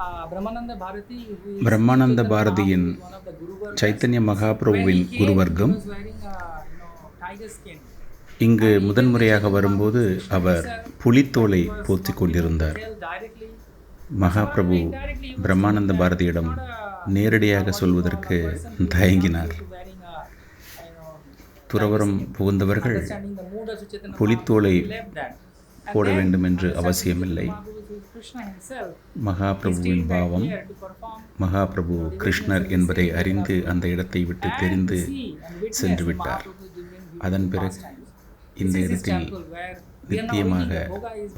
of Brahmananda Bharati, who is Brahmananda பாரதியின் one of the Guru Vargas. Chaitanya மகாபிரபுவின் குருவர்க்கம். He was wearing tiger skin. இங்கு முதன்முறையாக வரும்போது அவர் புலித்தோலை போர்த்தி கொண்டிருந்தார். Directly Mahaprabhu Brahmananda பாரதியிடம் நேரடியாக சொல்வதற்கு தயங்கினார். wearing துறவரம் புகுந்தவர்கள் understanding the mood of Chaitanya புலித்தோலை left that. போட வேண்டும் என்று அவசியமில்லை. Krishna himself மகாபிரபுவின் பாவம், here to perform மகாபிரபு கிருஷ்ணர் என்பதை அறிந்து அந்த இடத்தை விட்டு தெரிந்து சென்று விட்டார். அதன் பிறகு இந்த இடத்தில் நித்தியமாக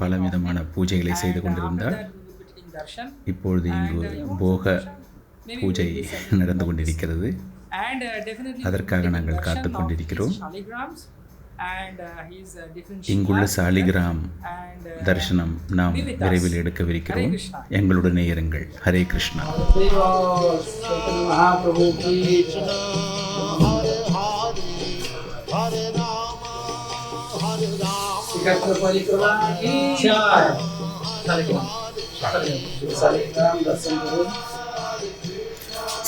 பலவிதமான பூஜைகளை செய்து கொண்டிருந்தார். இப்பொழுது இங்கு போக பூஜை நடந்து கொண்டிருக்கிறது. and definitely அதற்காக நாங்கள் காத்து கொண்டிருக்கிறோம். shaligrams and his different இங்குள்ள சாலிகிராம் and தரிசனம் நாம் விரைவில் எடுக்கவிருக்கிறோம். எங்களுடனே இருங்கள். Hare Krishna. Mahaprabhu ki Krishna Hare Hare Hare Rama Hare Rama Shikatra Parikrama ki jai. Shaligram darshan karo.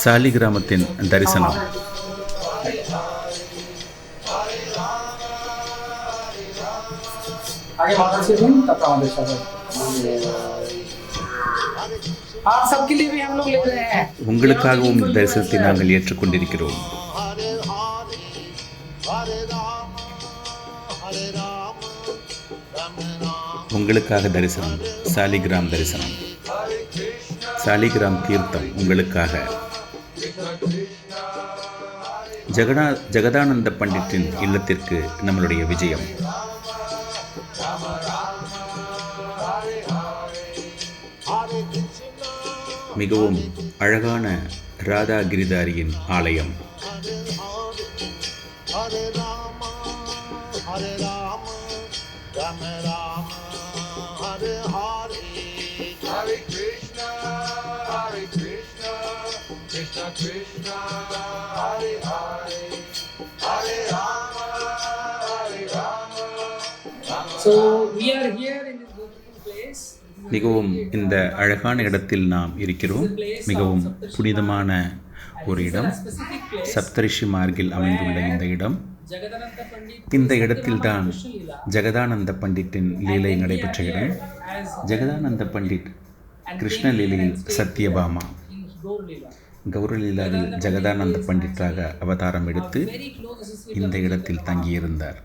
சாலிகிராமத்தின் தரிசனம். आगे माता से भी तब हमारे साथ आप सबके लिए भी हम लोग ले रहे हैं. உங்களுக்காகவும் இந்த தரிசனத்தை நாங்கள் ஏற்றுக்கொண்டிருக்கிறோம். Hare Hare Hare Rama Hare Rama Rama Rama உங்களுக்காக தரிசனம், சாலிகிராம் தரிசனம், சாலிகிராம் தீர்த்தம் உங்களுக்காக. ஜெகதானந்த பண்டிட்டின் இல்லத்திற்கு நம்மளுடைய விஜயம். மிகவும் அழகான ராதா கிரிதாரியின் ஆலயம். Hare Rama Hare Rama Rama Rama Hare Hare Hare Krishna Hare Krishna Krishna Krishna Hare Hare Hare Rama Hare Rama So we are here in this beautiful place. மிகவும் இந்த அழகான இடத்தில் நாம் இருக்கிறோம். மிகவும் புனிதமான ஒரு இடம். சப்தரிஷி மார்கில் அமைந்துள்ள இந்த இடம். இந்த இடத்தில்தான் ஜெகதானந்த பண்டிட்டின் லீலை நடைபெற்ற இடம். ஜெகதானந்த பண்டிட் கிருஷ்ண லீலையில் சத்யபாமா, கௌரலீலாவில் ஜெகதானந்த பண்டிட்டாக அவதாரம் எடுத்து இந்த இடத்தில் தங்கியிருந்தார்.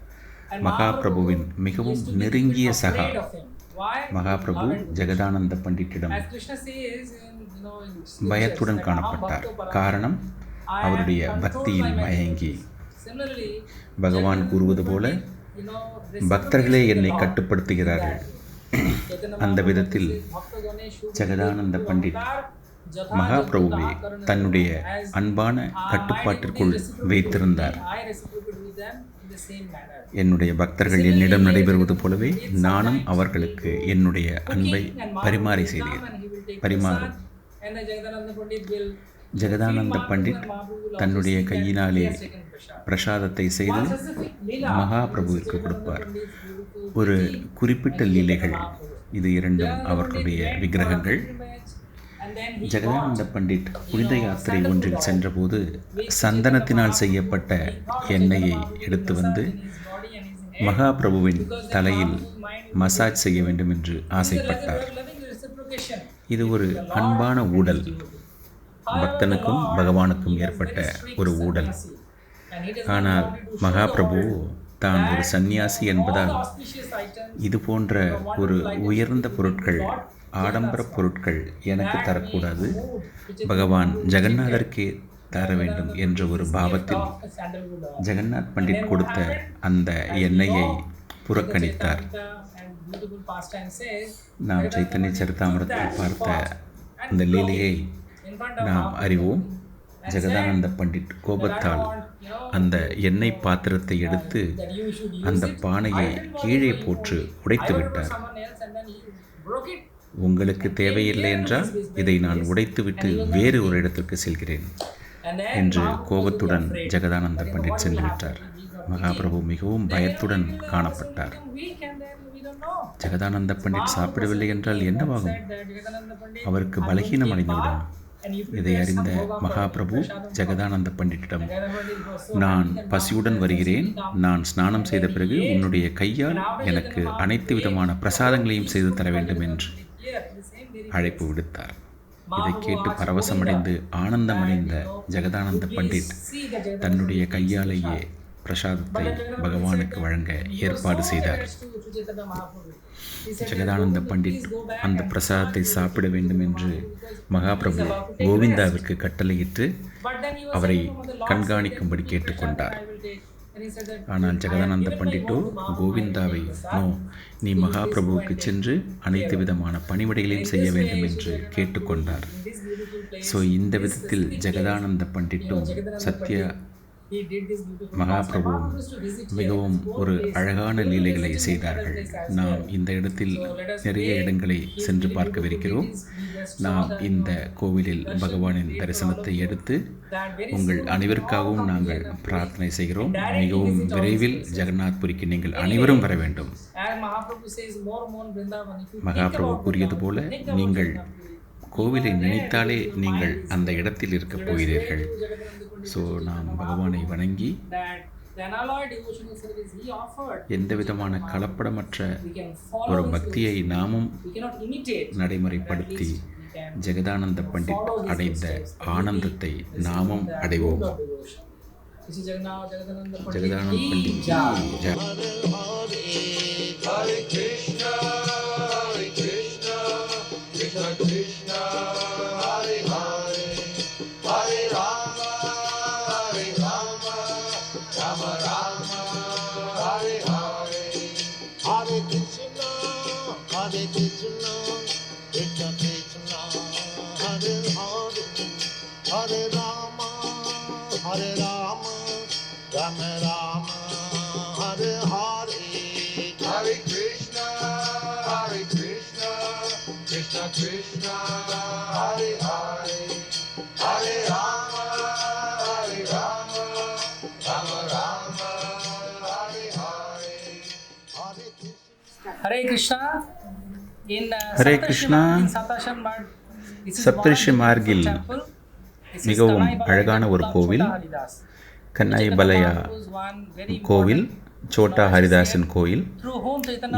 And மகாபிரபுவின் மிகவும் used to be நெருங்கிய சகா. afraid of him. Why? Mahaprabhu Lord, Jagadananda பண்டிட்டிடம் as Krishna says in பயத்துடன் scriptures, காணப்பட்டார். Bhakta Paramita, காரணம் I am அவருடைய controlled பக்தியில் by my மயங்கி. devotees. Similarly, பகவான் கூறுவது போல பக்தர்களே என்னை கட்டுப்படுத்துகிறார்கள். அந்த விதத்தில் ஜெகதானந்த பண்டிட் மகாபிரபுவை தன்னுடைய அன்பான கட்டுப்பாட்டிற்குள் வைத்திருந்தார். என்னுடைய பக்தர்கள் என்னிடம் நடைபெறுவது போலவே நானும் அவர்களுக்கு என்னுடைய அன்பை பரிமாறும். ஜெகதானந்த பண்டிட் தன்னுடைய கையினாலே பிரசாதத்தை செய்து மகாபிரபுவிற்கு கொடுப்பார். ஒரு குறிப்பிட்ட லீலைகள், இது இரண்டும் அவர்களுடைய விக்கிரகங்கள். ஜெகதானந்த பண்டிட் புனித யாத்திரை ஒன்றில் சென்றபோது சந்தனத்தினால் செய்யப்பட்ட எண்ணெயை எடுத்து வந்து மகாபிரபுவின் தலையில் மசாஜ் செய்ய வேண்டும் என்று ஆசைப்பட்டார். இது ஒரு அன்பான ஊடல், பக்தனுக்கும் பகவானுக்கும் ஏற்பட்ட ஒரு ஊடல். ஆனால் மகாபிரபு தான் ஒரு சந்நியாசி என்பதால் இது போன்ற ஒரு உயர்ந்த பொருட்கள், ஆடம்பர பொருட்கள் எனக்கு தரக்கூடாது, பகவான் ஜெகநாதருக்கே தர வேண்டும் என்ற ஒரு பாவத்தில் ஜெகநாத் பண்டிட் கொடுத்த அந்த எண்ணெயை புறக்கணித்தார். நாம் சைத்தன்ய சரிதாமிரத்தில் பார்த்த அந்த லீலையை நாம் அறிவோம். ஜெகதானந்த பண்டிட் கோபத்தால் அந்த எண்ணெய் பாத்திரத்தை எடுத்து அந்த பானையை கீழே போட்டு உடைத்து விட்டார். உங்களுக்கு தேவையில்லை என்றால் இதை நான் உடைத்துவிட்டு வேறு ஒரு இடத்திற்கு செல்கிறேன் என்று கோபத்துடன் ஜெகதானந்த பண்டிட் சென்று விட்டார். மகாபிரபு மிகவும் பயத்துடன் காணப்பட்டார். ஜெகதானந்த பண்டிட் சாப்பிடவில்லை என்றால் என்னவாகும்? அவருக்கு பலகீனம் அடைந்துவிடும். இதை அறிந்த மகாபிரபு ஜெகதானந்த பண்டிட்டிடம், நான் பசியுடன் வருகிறேன், நான் ஸ்நானம் செய்த பிறகு உன்னுடைய கையால் எனக்கு அனைத்து விதமான பிரசாதங்களையும் செய்து தர வேண்டும் என்று அழைப்பு விடுத்தார். இதை கேட்டு பரவசமடைந்து ஆனந்தமடைந்த ஜெகதானந்த பண்டிட் தன்னுடைய கையாலேயே பிரசாதத்தை பகவானுக்கு வழங்க ஏற்பாடு செய்தார். ஜெகதானந்த பண்டிட் அந்த பிரசாதத்தை சாப்பிட வேண்டும் என்று மகாபிரபு கோவிந்தாவிற்கு கட்டளையிட்டு அவரை கண்காணிக்கும்படி கேட்டுக்கொண்டார். ஆனால் ஜெகதானந்த பண்டிட்டோ கோவிந்தாவை, நோ, நீ மகாபிரபுவுக்கு சென்று அனைத்து விதமான பணிவிடைகளையும் செய்ய வேண்டும் என்று கேட்டுக்கொண்டார். ஸோ இந்த விதத்தில் ஜெகதானந்த பண்டிட்டும் சத்யா மகாபிரபு மிகவும் ஒரு அழகான லீலைகளை செய்தார்கள். நாம் இந்த இடத்தில் நிறைய இடங்களை சென்று பார்க்கவிருக்கிறோம். நாம் இந்த கோவிலில் பகவானின் தரிசனத்தை எடுத்து உங்கள் அனைவருக்காகவும் நாங்கள் பிரார்த்தனை செய்கிறோம். மிகவும் விரைவில் ஜெகநாத்புரிக்கு நீங்கள் அனைவரும் வர வேண்டும். மகாபிரபு கூறியது போல நீங்கள் கோவிலை நினைத்தாலே நீங்கள் அந்த இடத்தில் இருக்கப் போகிறீர்கள். ஸோ நாம் பகவானை வணங்கி எந்த விதமான கலப்படமற்ற ஒரு பக்தியை நாமும் நடைமுறைப்படுத்தி ஜெகதானந்த பண்டிட் அடைந்த ஆனந்தத்தை நாமும் அடைவோம். Jagadananda Pandit Jai. Rama Rama, Hare Hare, Hare Krishna, Krishna Krishna, Hare Hare, Hare Rama, Rama Rama, Hare Hare, Hare Krishna. Hare Krishna. In Hare Krishna. Saptarishi மார்கில் மிகவும் அழகான ஒரு கோவில், கன்னாய்பலயா கோவில், சோட்டா ஹரிதாசன் கோயில்.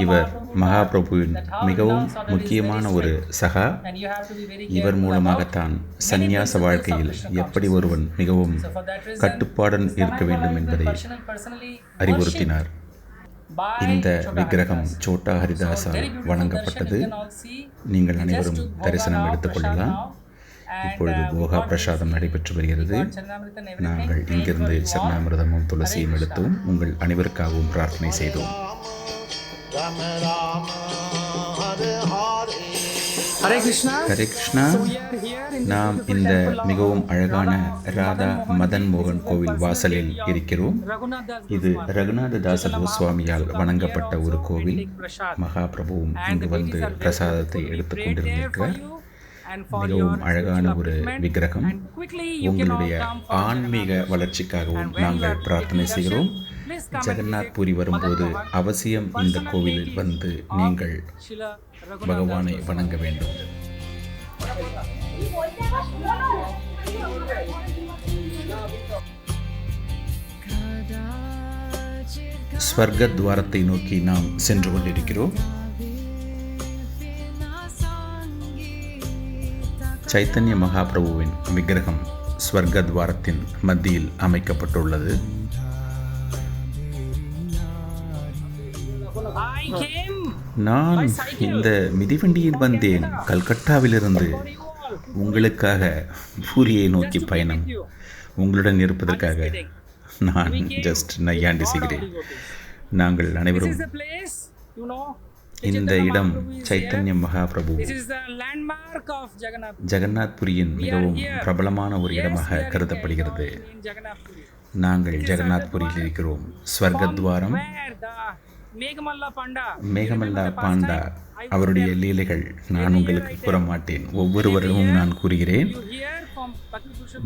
இவர் மகாபிரபுவின் மிகவும் முக்கியமான ஒரு சகா. இவர் மூலமாகத்தான் சந்நியாச வாழ்க்கையில் எப்படி ஒருவன் மிகவும் கட்டுப்பாடுடன் இருக்க வேண்டும் என்பதை அறிவுறுத்தினார். by இந்த Chota விக்கிரகம் Haridas. Chhota ஹரிதாஸால் Very beautiful வணங்கப்பட்டது. darshan. You can all see. நீங்கள் We just அனைவரும் took Bhoga தரிசனம் now, எடுத்துக்கொள்ளலாம். Prasad now. And, இப்பொழுது we போகா got பிரசாதம் this. நடைபெற்று வருகிறது. We got Charanamrita and everything. நாங்கள் Praying for இங்கிருந்து you all. சரணாமிரதமும் துளசியும் Hare எடுத்தோம். உங்கள் அனைவருக்காகவும் பிரார்த்தனை செய்தோம். Rama Rama Hare Hare. Hare Krishna. Hare Krishna. So we are here in this நாம் beautiful இந்த temple of மிகவும் அழகான Radha ராதா மதன் மோகன் கோவில் வாசலில் இருக்கிறோம். Raghunath Das இது Goswami. ரகுநாத தாச கோஸ்வாமியால் வணங்கப்பட்ட ஒரு கோவில். மகாபிரபுவும் இங்கு வந்து பிரசாதத்தை எடுத்துக்கொண்டிருக்கிறார். மிகவும் அழகான ஒரு விக்கிரகம். உங்களுடைய ஆன்மீக வளர்ச்சிக்காகவும் நாங்கள் பிரார்த்தனை செய்கிறோம். ஜெகநாத் புரி வரும்போது அவசியம் இந்த கோவிலில் வந்து நீங்கள் பகவானை வணங்க வேண்டும். ஸ்வர்க துவாரத்தை நோக்கி நாம் சென்று கொண்டிருக்கிறோம். சைத்தன்ய மகாபிரபுவின் விக்கிரகம் ஸ்வர்க துவாரத்தின் மத்தியில் அமைக்கப்பட்டுள்ளது. நான் இந்த மிதிவண்டியில் வந்தேன். கல்கட்டாவிலிருந்து உங்களுக்காக பூரியை நோக்கி பயணம். உங்களுடன் இருப்பதற்காக நான் ஜஸ்ட் நையாண்டி செய்கிறேன். நாங்கள் அனைவரும் இந்த இடம் சைத்தன்ய மகாபிரபு ஜெகநாத் புரியின் மிகவும் பிரபலமான ஒரு இடமாக கருதப்படுகிறது. நாங்கள் ஜெகநாத் புரியில் இருக்கிறோம். ஸ்வர்கத்வாரம். மேகமல்லா பாண்டா அவருடைய லீலைகள் நான் உங்களுக்கு கூற மாட்டேன். ஒவ்வொரு வருடமும் நான் கூறுகிறேன்.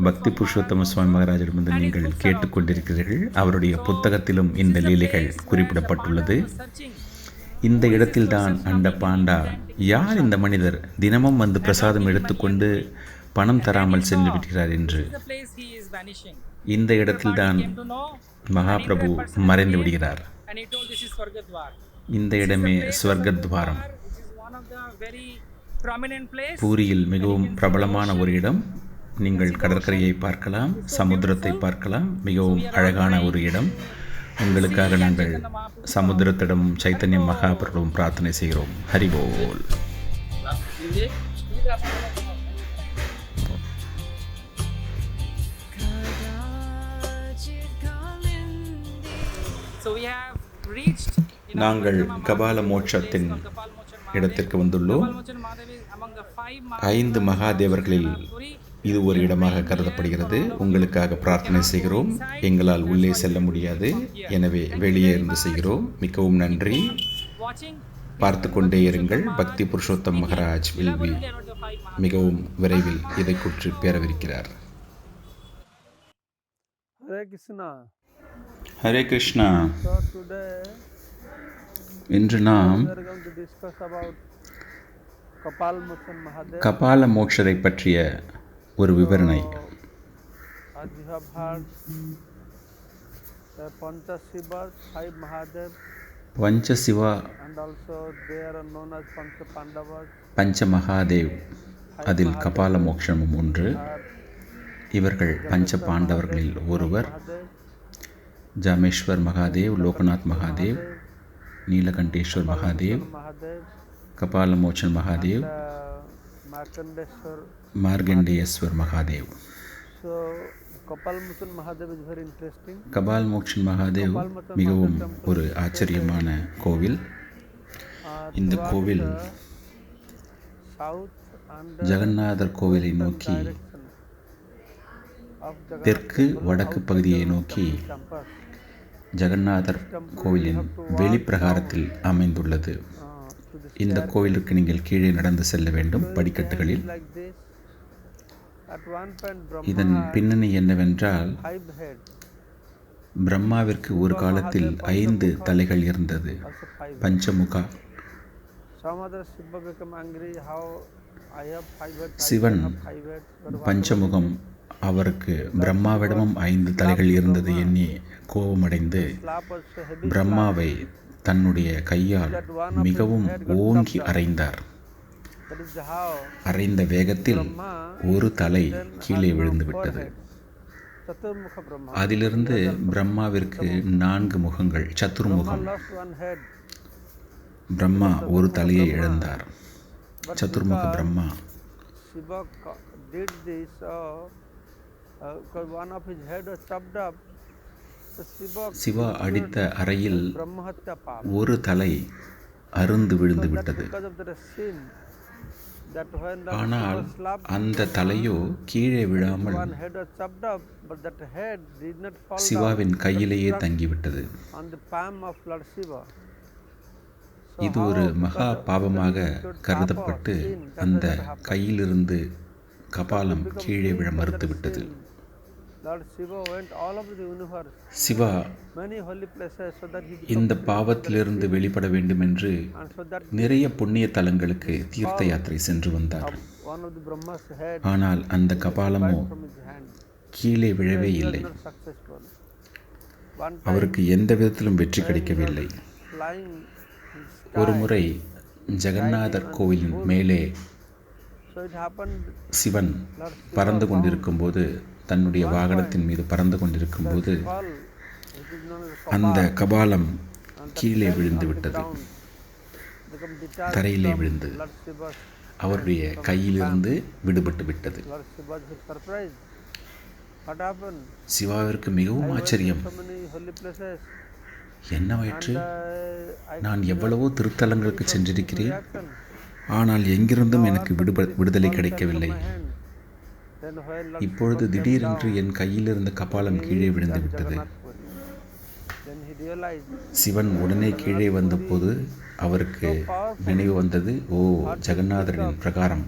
பக்தி புருஷோத்தம சுவாமி மகாராஜிடமிருந்து நீங்கள் கேட்டுக்கொண்டிருக்கிறீர்கள். அவருடைய புத்தகத்திலும் இந்த லீலைகள் குறிப்பிடப்பட்டுள்ளது. இந்த இடத்தில்தான் அந்த பாண்டா, யார் இந்த மனிதர் தினமும் வந்து பிரசாதம் எடுத்துக்கொண்டு பணம் தராமல் சென்று விடுகிறார் என்று, இந்த இடத்தில்தான் மகாபிரபு மறைந்து விடுகிறார். இந்த இடமே ஸ்வர்கத்வாரம். பூரியில் மிகவும் பிரபலமான ஒரு இடம். நீங்கள் கடற்கரையை பார்க்கலாம், சமுத்திரத்தை பார்க்கலாம். மிகவும் அழகான ஒரு இடம். உங்களுக்காக நாங்கள் சமுத்திரத்திடம் சைத்தன்ய மகாபிரபுவும் பிரார்த்தனை செய்கிறோம். ஹரிபோல். நாங்கள் கபால மோட்சத்தின் இடத்திற்கு வந்துள்ளோம். 5 மகாதேவர்களில் இது ஒரு இடமாக கருதப்படுகிறது. உங்களுக்காக பிரார்த்தனை செய்கிறோம். எங்களால் உள்ளே செல்ல முடியாது, எனவே வெளியே இருந்து செய்கிறோம். மிகவும் நன்றி. பார்த்து கொண்டே இருங்கள். பக்தி புருஷோத்தம் மகாராஜ் வில்வி மிகவும் விரைவில் இதை குறித்து பேரவிருக்கிறார். Hare Krishna. Hare Krishna. So today இன்று நாம் we are going to discuss about Kapal Mochan Mahadev. கபால மோட்சரை பற்றிய ஒரு விவரணை. As you have heard, the Pancha Shivas, 5 Mahadev, பஞ்சசிவா and also they are known as Pancha Pandavas. பஞ்ச மகாதேவ், அதில் கபால மோட்சமும் ஒன்று. இவர்கள் பஞ்ச பாண்டவர்களில் ஒருவர். ஜாமேஸ்வர் மகாதேவ், லோகநாத் மகாதேவ், நீலகண்டேஸ்வர் மகாதேவ், கபால மோச்சன் Mahadev, மார்கண்டேஸ்வர் Mahadev. So Kapal Mochan Mahadev is very interesting. கபால் மோட்சன் Mahadev மிகவும் ஒரு ஆச்சரியமான கோவில். இந்த கோவில் South and ஜெகநாதர் கோவிலை நோக்கி தெற்கு வடக்கு பகுதியை நோக்கி campus. ஜெகநாதர் கோவிலின் வெளிப்பிரகாரத்தில் அமைந்துள்ளது. இந்த கோவிலுக்கு நீங்கள் கீழே நடந்து செல்ல வேண்டும், படிக்கட்டுகளில். Like this. At one point இதன் Brahma பின்னணி என்னவென்றால், 5 heads, பிரம்மாவிற்கு ஒரு காலத்தில் 5 தலைகள் இருந்தது. also 5. பஞ்சமுகா. Some other Shiva become angry how I have 5 heads. Sivan I have 5 heads. But பஞ்சமுகம் அவருக்கு பிரம்மாவிடமும் 5 தலைகள் இருந்தது எண்ணி கோபமடைந்து slap was so heavy. பிரம்மாவை தன்னுடைய கையால் மிகவும் ஓங்கி அறைந்தார். That is how அறைந்த வேகத்தில் ஒரு தலை கீழே விழுந்து விட்டது. Chaturmukha Brahma. அதிலிருந்து பிரம்மாவிற்கு 4 முகங்கள், Brahma சத்துர்முகம். lost one head. Brahma ஒரு தலையை இழந்தார். சத்துர்முக Brahma. Shiva did this because one of his head was chopped up. So Siva அடித்த அறையில் Brahmahatya Papa. ஒரு தலை அருந்து விழுந்து விட்டது. Because of the sin that when the ஆனால் Shiva slapped அந்த தலையோ கீழே விழாமல் one head was chopped up, but that head did not fall down சிவாவின் கையிலேயே தங்கிவிட்டது. on the palm of Lord Shiva. இது ஒரு மகா பாவமாக கருதப்பட்டு அந்த கையிலிருந்து கபாலம் கீழே விழ மறுத்துவிட்டது. Lord Shiva went all over the universe, Siva many holy places, so that he இந்த பாவத்திலிருந்து வெளிப்பட வேண்டும் என்று and so that நிறைய புண்ணிய தலங்களுக்கு தீர்த்த யாத்திரை சென்று வந்தார். one of the Brahma's head ஆனால் அந்த கபாலமோ from his hand. கீழே விழவே He was இல்லை. not successful. One time அவருக்கு எந்த விதத்திலும் வெற்றி கிடைக்கவில்லை. flying in ஒரு sky, முறை ஜெகநாதர் கோவிலின் மேலே so it happened சிவன் பறந்து கொண்டிருக்கும்போது, தன்னுடைய வாகனத்தின் மீது பறந்து கொண்டிருக்கும்போது fall, it is known as அந்த கபாலம் and that கீழே fell விழுந்து on the விட்டது. ground, become detached தரையிலே from விழுந்து Lord Shiva's அவருடைய கையிலிருந்து விடுபட்டு விட்டது. Lord Shiva was surprised. What happened? சிவாவிற்கு I மிகவும் went to ஆச்சரியம். so many holy places என்னவாயிற்று? and I நான் எவ்வளவோ திருத்தலங்களுக்கு சென்றிருக்கிறேன், reaction. ஆனால் எங்கிருந்தும் எனக்கு விடுதலை கிடைக்கவில்லை. Then when Lord இப்பொழுது Shiva came திடீரென்று down, என் கையில் இருந்த கபாலம் கீழே விழுந்து விட்டது. then he realized சிவன் உடனே கீழே வந்தபோது அவருக்கு நினைவு வந்தது, ஓ ஜெகநாதரின் பிரகாரம்.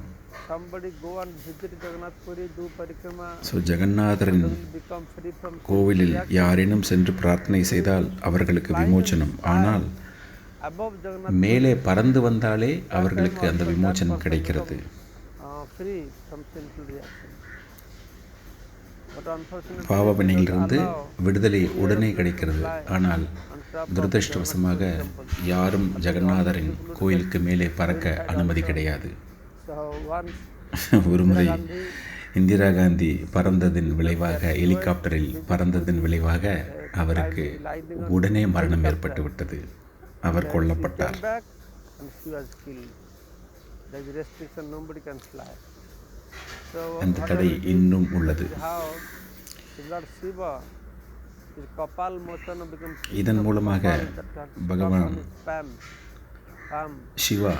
somebody go and visit Jagannath Puri, do parikrama, so ஜெகநாதரின் will become free from கோவிலில் யாரேனும் சென்று பிரார்த்தனை செய்தால் அவர்களுக்கு விமோச்சனம். ஆனால் above Jagannath மேலே பறந்து வந்தாலே அவர்களுக்கு அந்த விமோச்சனம் கிடைக்கிறது. free from sinful reaction. But unfortunately, பாவவினையிலிருந்து விடுதலை உடனே கிடைக்கிறது. ஆனால் துரதிருஷ்டவசமாக யாரும் ஜெகநாதரின் கோயிலுக்கு மேலே பறக்க அனுமதி கிடையாது. so once ஒருமுறை இந்திரா காந்தி பறந்ததின் விளைவாக, ஹெலிகாப்டரில் பறந்ததின் விளைவாக அவருக்கு உடனே மரணம் ஏற்பட்டு விட்டது. அவர் கொல்லப்பட்டார். came back and she was killed. There is restriction, nobody can fly. So அந்த தடை இன்னும் உள்ளது. how Lord Shiva, his Kapal Mochana becomes இதன் மூலமாக பகவான் palm. சிவா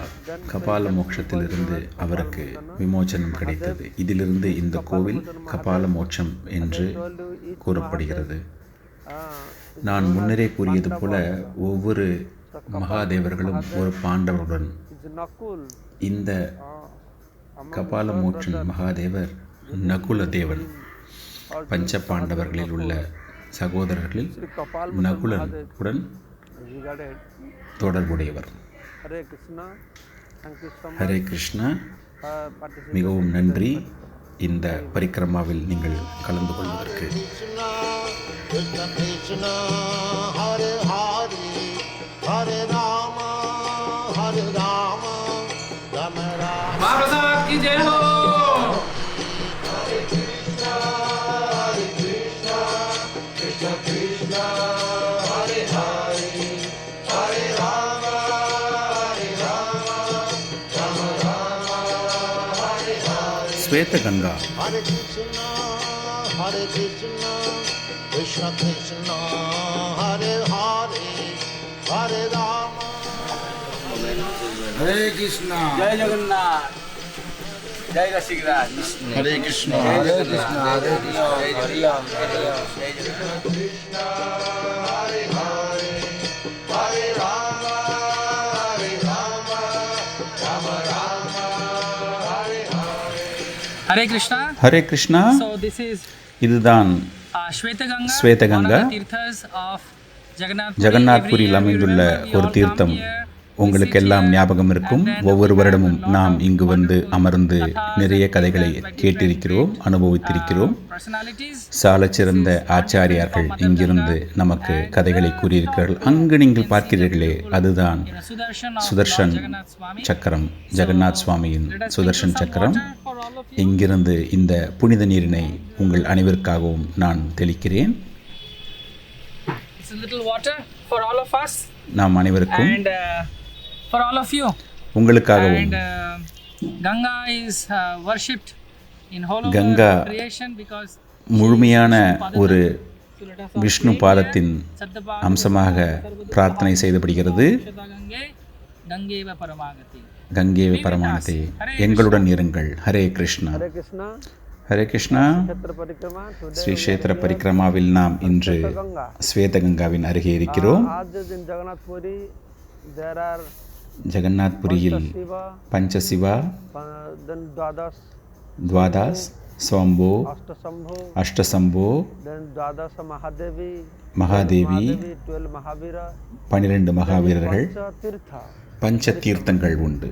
கபால மோட்சத்திலிருந்து அவருக்கு விமோச்சனம் கிடைத்தது. இதிலிருந்து இந்த கோவில் கபால மோட்சம் என்று கூறப்படுகிறது. நான் முன்னரே கூறியது போல ஒவ்வொரு மகாதேவர்களும் ஒரு பாண்டவருடன் is Nakul, இந்த கபால மோட்சன் மகாதேவர் நகுல தேவன். பஞ்ச பாண்டவர்களில் உள்ள சகோதரர்களில் Kapal நகுலன் உடன் regarded. தொடர்புடையவர். Hare Krishna, thank you so much Hare Krishna, for participating. மிகவும் நன்றி இந்த பரிக்கிரமாவில் நீங்கள் கலந்து கொள்வதற்கு. Krishna, Krishna Krishna, Hare Hare, Hare Rama, Hare Rama, Rama Rama. महाप्रसाद की जय हो। ஸ்வேத Ganga. Hare Krishna, Krishna Krishna, Hare Hare, Hare Rama. हरे कृष्णा जय जगन्नाथ, जय रसिकराज, हरे कृष्णा हरे कृष्णा हरे कृष्णा हरे राम हरे राम जय जगन्नाथ। हरे Krishna. Hare Krishna. So this is இதுதான் Shwetaganga, Shwetaganga. one of the tirthas of Jagannath Puri. ஜெகநாத்புரியில் Every year we அமைந்துள்ள remember we ஒரு all தீர்த்தம். come here உங்களுக்கெல்லாம் ஞாபகம் இருக்கும், ஒவ்வொரு வருடமும் நாம் இங்கு வந்து அமர்ந்து நிறைய கதைகளை கேட்டிருக்கிறோம், அனுபவித்திருக்கிறோம். சாலச்சிறந்த ஆச்சாரியார்கள் இங்கிருந்து நமக்கு கதைகளை கூறியிருக்கிறார்கள். அங்கு நீங்கள் பார்க்கிறீர்களே, அதுதான் சுதர்ஷன் சக்கரம், ஜெகநாத் சுவாமியின் சுதர்ஷன் சக்கரம். இங்கிருந்து இந்த புனித நீரினை உங்கள் அனைவருக்காகவும் நான் தெளிக்கிறேன். நாம் அனைவருக்கும், உங்களுக்காகவும். கங்கா முழுமையான ஒரு விஷ்ணு பாதத்தின் அம்சமாக பிரார்த்தனை செய்யப்படுகிறது. கங்கேவ பரமானதே, எங்களுடன் இருங்கள். ஹரே கிருஷ்ணா. ஹரே கிருஷ்ணா. ஸ்ரீ கஷேத்திர பரிக்கிரமாவில் நாம் இன்று ஸ்வேதகங்காவின் அருகே இருக்கிறோம். ஜெகநாத்புரியில் பஞ்சசிவா, துவாதாஸ், ஸ்வம்போ, அஷ்டசம்போ, மகாதேவி, 12 மகாவீரர்கள், பஞ்ச தீர்த்தங்கள் உண்டு.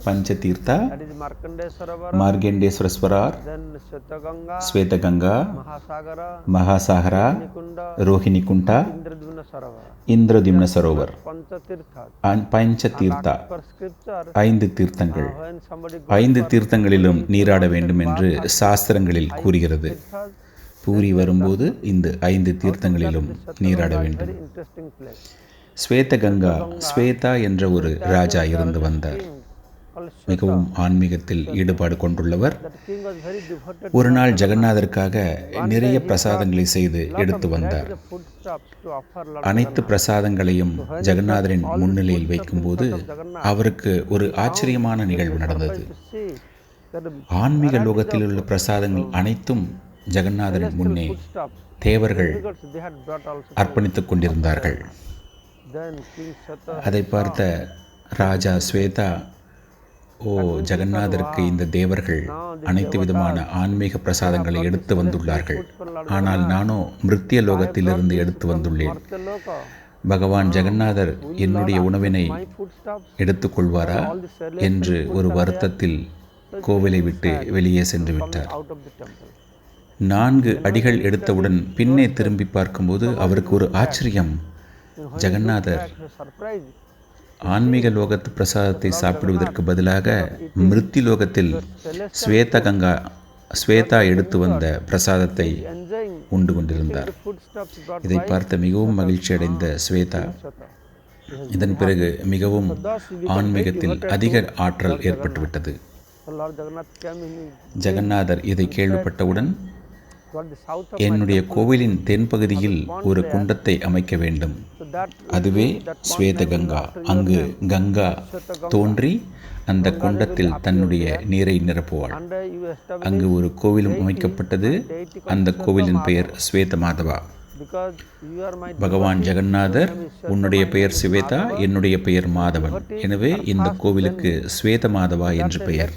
பஞ்சதீர்த்தா, மார்கண்டேஸ்வரஸ்வரார், ஸ்வேதகங்கா, மகாசாகரா, ரோஹிணி குண்டா, இந்திரதிம்ன சரோவர். பஞ்சதீர்த்தா, 5 தீர்த்தங்கள். 5 தீர்த்தங்களிலும் நீராட வேண்டும் என்று சாஸ்திரங்களில் கூறுகிறது. பூரி வரும்போது இந்த 5 தீர்த்தங்களிலும் நீராட வேண்டும். ஸ்வேதகங்கா, ஸ்வேதா என்ற ஒரு ராஜா இருந்து வந்தார். மிகவும் ஆன்மீகத்தில் ஈடுபாடு கொண்டுள்ளவர். ஒரு நாள் ஜெகநாதருக்காக நிறைய பிரசாதங்களை செய்து எடுத்து வந்தார். அனைத்து பிரசாதங்களையும் ஜெகநாதரின் முன்னிலையில் வைக்கும்போது அவருக்கு ஒரு ஆச்சரியமான நிகழ்வு நடந்தது. ஆன்மீக லோகத்தில் உள்ள பிரசாதங்கள் அனைத்தும் ஜெகநாதரின் முன்னே தேவர்கள் அர்ப்பணித்துக் கொண்டிருந்தார்கள். அதை பார்த்த ராஜா ஸ்வேதா, ஓ ஜெகநாதருக்கு இந்த தேவர்கள் அனைத்து விதமான ஆன்மீக பிரசாதங்களை எடுத்து வந்துள்ளார்கள், ஆனால் நானோ மிருத்திய லோகத்திலிருந்து எடுத்து வந்துள்ளேன். பகவான் ஜெகநாதர் என்னுடைய உணவினை எடுத்துக்கொள்வாரா என்று ஒரு வருத்தத்தில் கோவிலை விட்டு வெளியே சென்று விட்டார். 4 அடிகள் எடுத்தவுடன் பின்னே திரும்பி பார்க்கும்போது அவருக்கு ஒரு ஆச்சரியம். ஜெகநாதர் ஆன்மீக லோகத்து பிரசாதத்தை சாப்பிடுவதற்கு பதிலாக மிருத்தி லோகத்தில் ஸ்வேதா எடுத்து வந்த பிரசாதத்தை உண்டு கொண்டிருந்தார். இதை பார்த்து மிகவும் மகிழ்ச்சி அடைந்த ஸ்வேதா இதன் பிறகு மிகவும் ஆன்மீகத்தில் அதிக ஆற்றல் ஏற்பட்டுவிட்டது. ஜெகநாதர் இதை கேள்விப்பட்டவுடன், என்னுடைய கோவிலின் தென்பகுதியில் ஒரு குண்டத்தை அமைக்க வேண்டும், அதுவே ஸ்வேதகங்கா. அங்கு கங்கா தோன்றி அந்த குண்டத்தில் தன்னுடைய நீரை நிரப்புவாள். அங்கு ஒரு கோவிலும் அமைக்கப்பட்டது. அந்த கோவிலின் பெயர் ஸ்வேத மாதவா. பகவான் ஜெகநாதர், உன்னுடைய பெயர் ஸ்வேதா, என்னுடைய பெயர் மாதவன், எனவே இந்த கோவிலுக்கு ஸ்வேத மாதவா என்று பெயர்.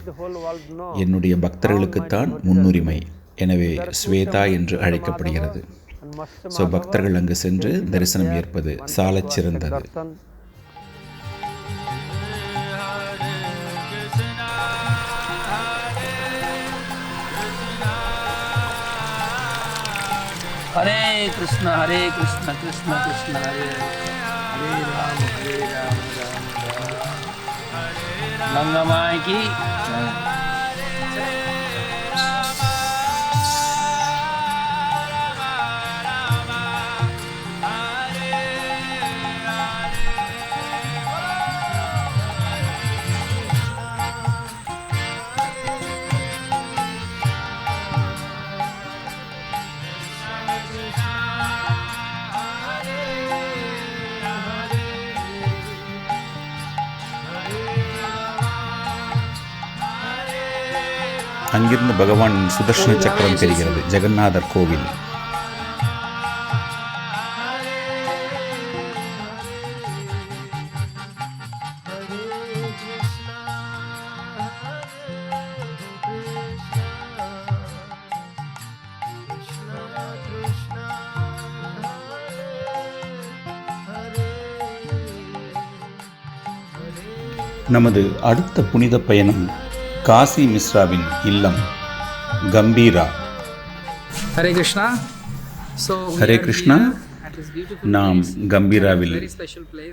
என்னுடைய பக்தர்களுக்குத்தான் முன்னுரிமை, எனவே ஸ்வேதா என்று அழைக்கப்படுகிறது. ஸோ பக்தர்கள் அங்கு சென்று தரிசனம் ஏற்பது சாலச் சிறந்தது. हरे कृष्ण कृष्ण कृष्ण हरे हरे राम राम राम। गंगा माँ की அங்கிருந்து பகவானின் சுதர்ஷன சக்கரம் தெரிகிறது. ஜெகநாதர் கோவில். நமது அடுத்த புனித பயணம் காசி மிஸ்ராவின் இல்லம் கம்பீரா. Hare Krishna. So Hare Krishna. நாம் கம்பீராவில்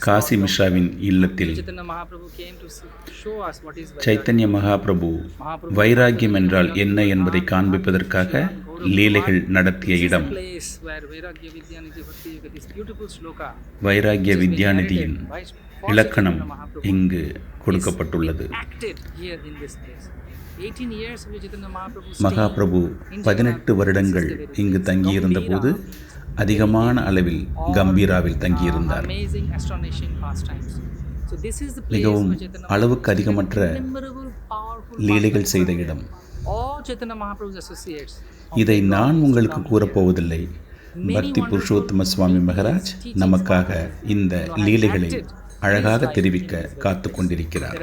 காசி மிஸ்ராவின் இல்லத்தில் சைத்தன்ய மகாபிரபு வைராக்கியம் என்றால் என்ன என்பதை காண்பிப்பதற்காக லீலைகள் நடத்திய இடம். வைராக்கிய வித்யாநிதியின் இலக்கணம் இங்கு கொடுக்கப்பட்டுள்ளது. மகாபிரபு 18 வருடங்கள் இங்கு தங்கியிருந்த போது அதிகமான அளவில் கம்பீராவில் தங்கியிருந்தார். மிகவும் அளவுக்கு அதிகமற்ற லீலைகள் செய்த இடம். இதை நான் உங்களுக்கு கூறப்போவதில்லை. பக்தி புருஷோத்தம சுவாமி மகராஜ் நமக்காக இந்த லீலைகளை அழகாக தெரிவிக்க காத்து கொண்டிருக்கிறார்.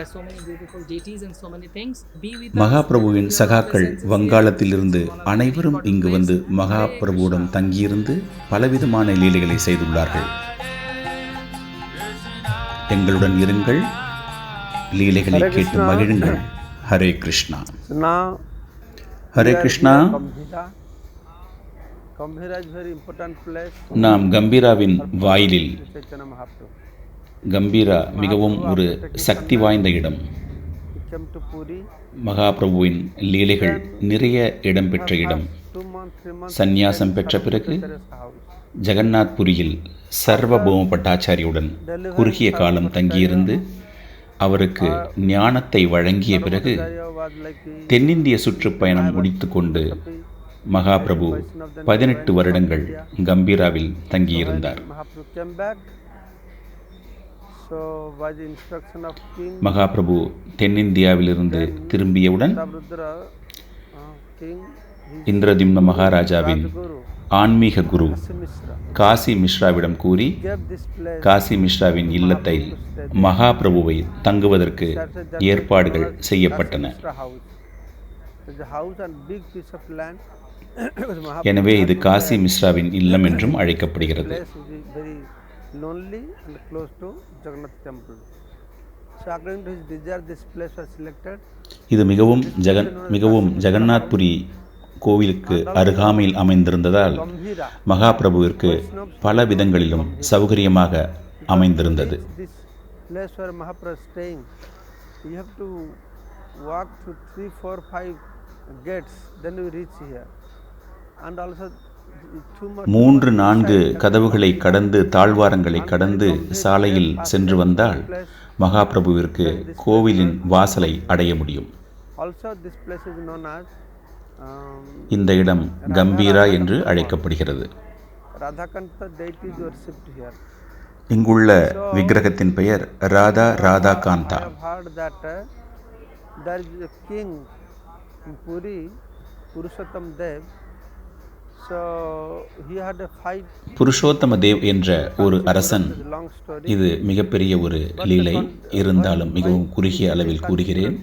மகாபிரபுவின் சகாக்கள் வங்காளத்திலிருந்து அனைவரும் இங்கு வந்து மகாபிரபுவிடம் தங்கியிருந்து பலவிதமான லீலைகளை செய்துள்ளார்கள். எங்களுடன் இருங்கள், லீலைகளை கேட்டு மகிழுங்கள். ஹரே கிருஷ்ணா. ஹரே கிருஷ்ணா. நாம் கம்பீராவின் வாயிலில். கம்பீரா மிகவும் ஒரு சக்தி வாய்ந்த இடம். மகாபிரபுவின் லீலைகள் நிறைய இடம்பெற்ற இடம். சந்நியாசம் பெற்ற பிறகு ஜெகநாத்புரியில் சர்வபௌம பட்டாச்சாரியுடன் குறுகிய காலம் தங்கியிருந்து அவருக்கு ஞானத்தை வழங்கிய பிறகு தென்னிந்திய சுற்றுப்பயணம் முடித்துக்கொண்டு மகாபிரபு 18 வருடங்கள் கம்பீராவில் தங்கியிருந்தார். மகாபிரபு தென்னிந்தியாவிலிருந்து திரும்பியவுடன் இந்திரதிம்ன மகாராஜாவின் ஆன்மீக குரு காசி மிஸ்ராவிடம் கூறி காசி மிஸ்ராவின் இல்லத்தை மகாபிரபுவை தங்குவதற்கு ஏற்பாடுகள் செய்யப்பட்டன. எனவே இது காசி மிஸ்ராவின் இல்லம் என்றும் அழைக்கப்படுகிறது. lonely and close to Jagannath temple. So according to his desire, this place was selected. இது மிகவும் ஜெகநாத்புரி கோவிலுக்கு அருகாமையில் அமைந்திருந்ததால் மகாபிரபுவிற்கு பல விதங்களிலும் சௌகரியமாக அமைந்திருந்தது. This place where Mahaprabhu is staying, you have to walk through 3, 4, 5 gates, then you reach here. And also 3-4 கதவுகளை கடந்து தாழ்வாரங்களை கடந்து சாலையில் சென்று வந்தால் மகாபிரபுவிற்கு கோவிலின் வாசலை அடைய முடியும். இந்த இடம் கம்பீரா என்று அழைக்கப்படுகிறது. இங்குள்ள விக்கிரகத்தின் பெயர் ராதா ராதா காந்தா. புருஷோத்தம தேவ் என்ற ஒரு அரசன். இது மிகப்பெரிய ஒரு லீலை, இருந்தாலும் மிகவும் குறுகிய அளவில் கூறுகிறேன்.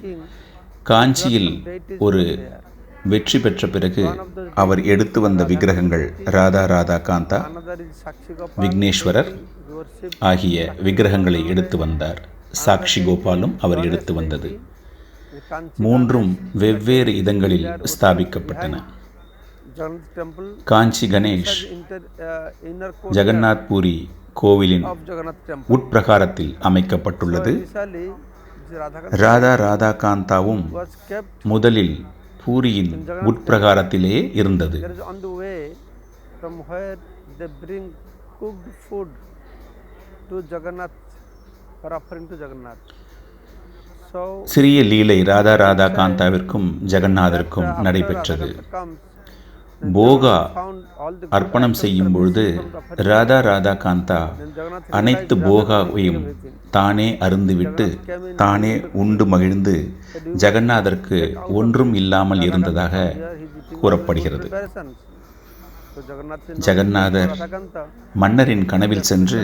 காஞ்சியில் ஒரு வெற்றி பெற்ற பிறகு அவர் எடுத்து வந்த விக்கிரகங்கள் ராதா ராதா காந்தா, விக்னேஸ்வரர் ஆகிய விக்கிரகங்களை எடுத்து வந்தார். சாக்ஷி கோபாலும் அவர் எடுத்து வந்தது. 3 வெவ்வேறு இடங்களில் ஸ்தாபிக்கப்பட்டன. காஞ்சி கணேஷ் ஜெகநாத்புரி கோவிலின் உட்பிரகாரத்தில் அமைக்கப்பட்டுள்ளது. ராதா ராதா காந்தாவும் முதலில் பூரியின் உட்பிரகாரத்திலே இருந்தது. சிறிய லீலை ராதா ராதா காந்தாவிற்கும் ஜெகநாதருக்கும் நடைபெற்றது. போகா அர்ப்பணம் செய்யும் பொழுது ராதா ராதா காந்தா அனைத்து போகாவையும் தானே அருந்துவிட்டு தானே உண்டு மகிழ்ந்து ஜெகநாதருக்கு ஒன்றும் இல்லாமல் இருந்ததாக கூறப்படுகிறது. ஜெகநாதர் மன்னரின் கனவில் சென்று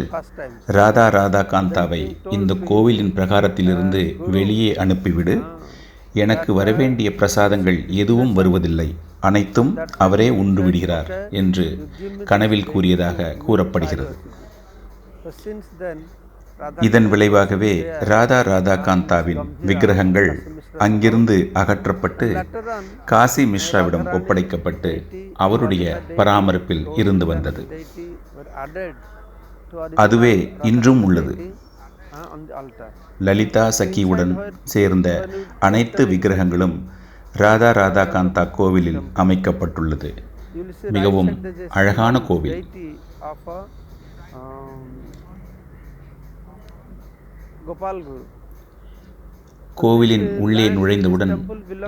ராதா ராதா காந்தாவை இந்த கோவிலின் பிரகாரத்திலிருந்து வெளியே அனுப்பிவிடு, எனக்கு வரவேண்டிய பிரசாதங்கள் எதுவும் வருவதில்லை, அனைத்தும் அவரே உண்டு விடுகிறார் என்று கனவில் கூறியதாக கூறப்படுகிறது. இதன் விளைவாகவே ராதா ராதாகாந்தாவின் விக்கிரகங்கள் அங்கிருந்து அகற்றப்பட்டு காசி மிஸ்ராவிடம் ஒப்படைக்கப்பட்டு அவருடைய பராமரிப்பில் இருந்து வந்தது. அதுவே இன்றும் உள்ளது. லலிதா சகியுடன் சேர்ந்த அனைத்து விக்கிரகங்களும் ராதா ராதாகாந்தா கோவிலில் அமைக்கப்பட்டுள்ளது. மிகவும் அழகான கோவில். கோவிலின் உள்ளே நுழைந்தவுடன்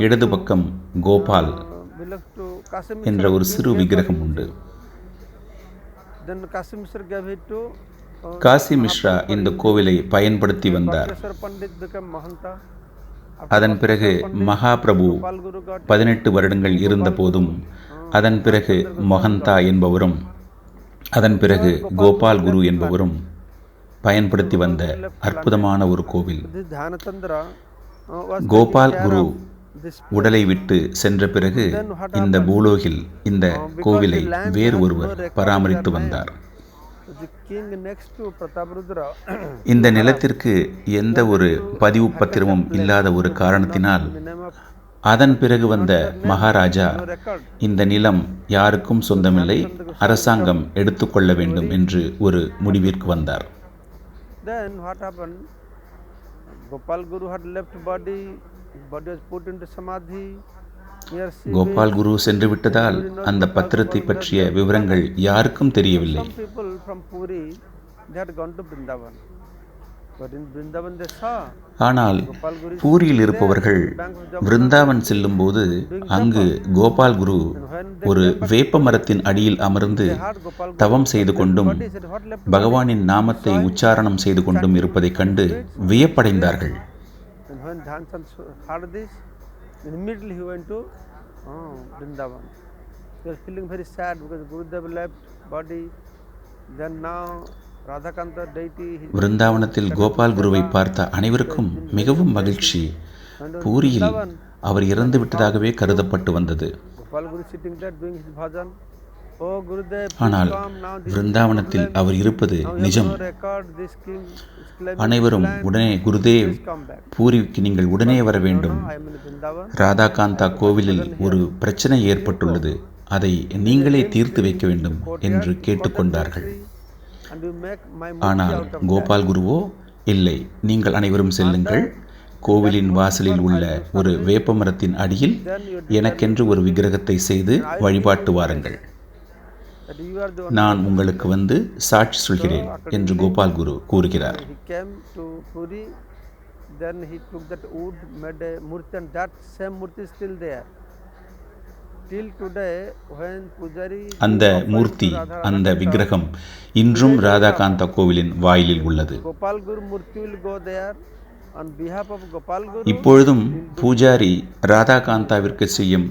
இடது பக்கம் கோபால் என்ற ஒரு சிறு விக்கிரகம் உண்டு. காசி மிஸ்ரா இந்த கோவிலை பயன்படுத்தி வந்தார். அதன் பிறகு மகாபிரபு 18 வருடங்கள் இருந்த போதும், அதன் பிறகு மொஹந்தா என்பவரும், அதன் பிறகு கோபால் குரு என்பவரும் பயன்படுத்தி வந்த அற்புதமான ஒரு கோவில். கோபால் குரு உடலை விட்டு சென்ற பிறகு இந்த பூலோகில் இந்த கோவிலை வேறு ஒருவர் பராமரித்து வந்தார். இந்த நிலத்திற்கு எந்த ஒரு பதிவு பத்திரமும் இல்லாத ஒரு காரணத்தினால் அதன் பிறகு வந்த மகாராஜா இந்த நிலம் யாருக்கும் சொந்தமில்லை, அரசாங்கம் எடுத்துக்கொள்ள வேண்டும் என்று ஒரு முடிவிற்கு வந்தார். கோபால் குரு சென்று விட்டதால் அந்த பத்திரத்தை பற்றிய விவரங்கள் யாருக்கும் தெரியவில்லை. ஆனால் பூரியில் இருப்பவர்கள் விருந்தாவன் செல்லும் போது அங்கு கோபால் குரு ஒரு வேப்ப மரத்தின் அடியில் அமர்ந்து தவம் செய்து கொண்டும் பகவானின் நாமத்தை உச்சாரணம் செய்து கொண்டும் இருப்பதைக் கண்டு வியப்படைந்தார்கள். விருந்தாவனத்தில் கோபால் குருவை பார்த்த அனைவருக்கும் மிகவும் மகிழ்ச்சி. பூரியில் அவர் இறந்து விட்டதாகவே கருதப்பட்டு வந்தது. ஆனால் விருந்தாவனத்தில் அவர் இருப்பது நிஜம். அனைவரும் உடனே, குருதேவ், பூரிக்கு நீங்கள் உடனே வர வேண்டும். ராதாகாந்தா கோவிலில் ஒரு பிரச்சனை ஏற்பட்டுள்ளது, அதை நீங்களே தீர்த்து வைக்க வேண்டும் என்று கேட்டுக்கொண்டார்கள். ஆனால் கோபால் குருவோ, இல்லை, நீங்கள் அனைவரும் செல்லுங்கள். கோவிலின் வாசலில் உள்ள ஒரு வேப்ப மரத்தின் அடியில் எனக்கென்று ஒரு விக்கிரகத்தை செய்து வழிபாட்டு வாருங்கள். நான் உங்களுக்கு வந்து சாட்சி சொல்கிறேன் என்று கோபால் குரு கூறுகிறார். அந்த மூர்த்தி, அந்த விக்கிரகம் இன்றும் ராதாகாந்தா கோவிலின் வாயிலில் உள்ளது. இப்பொழுதும் பூஜாரி ராதாகாந்தாவிற்கு செய்யும்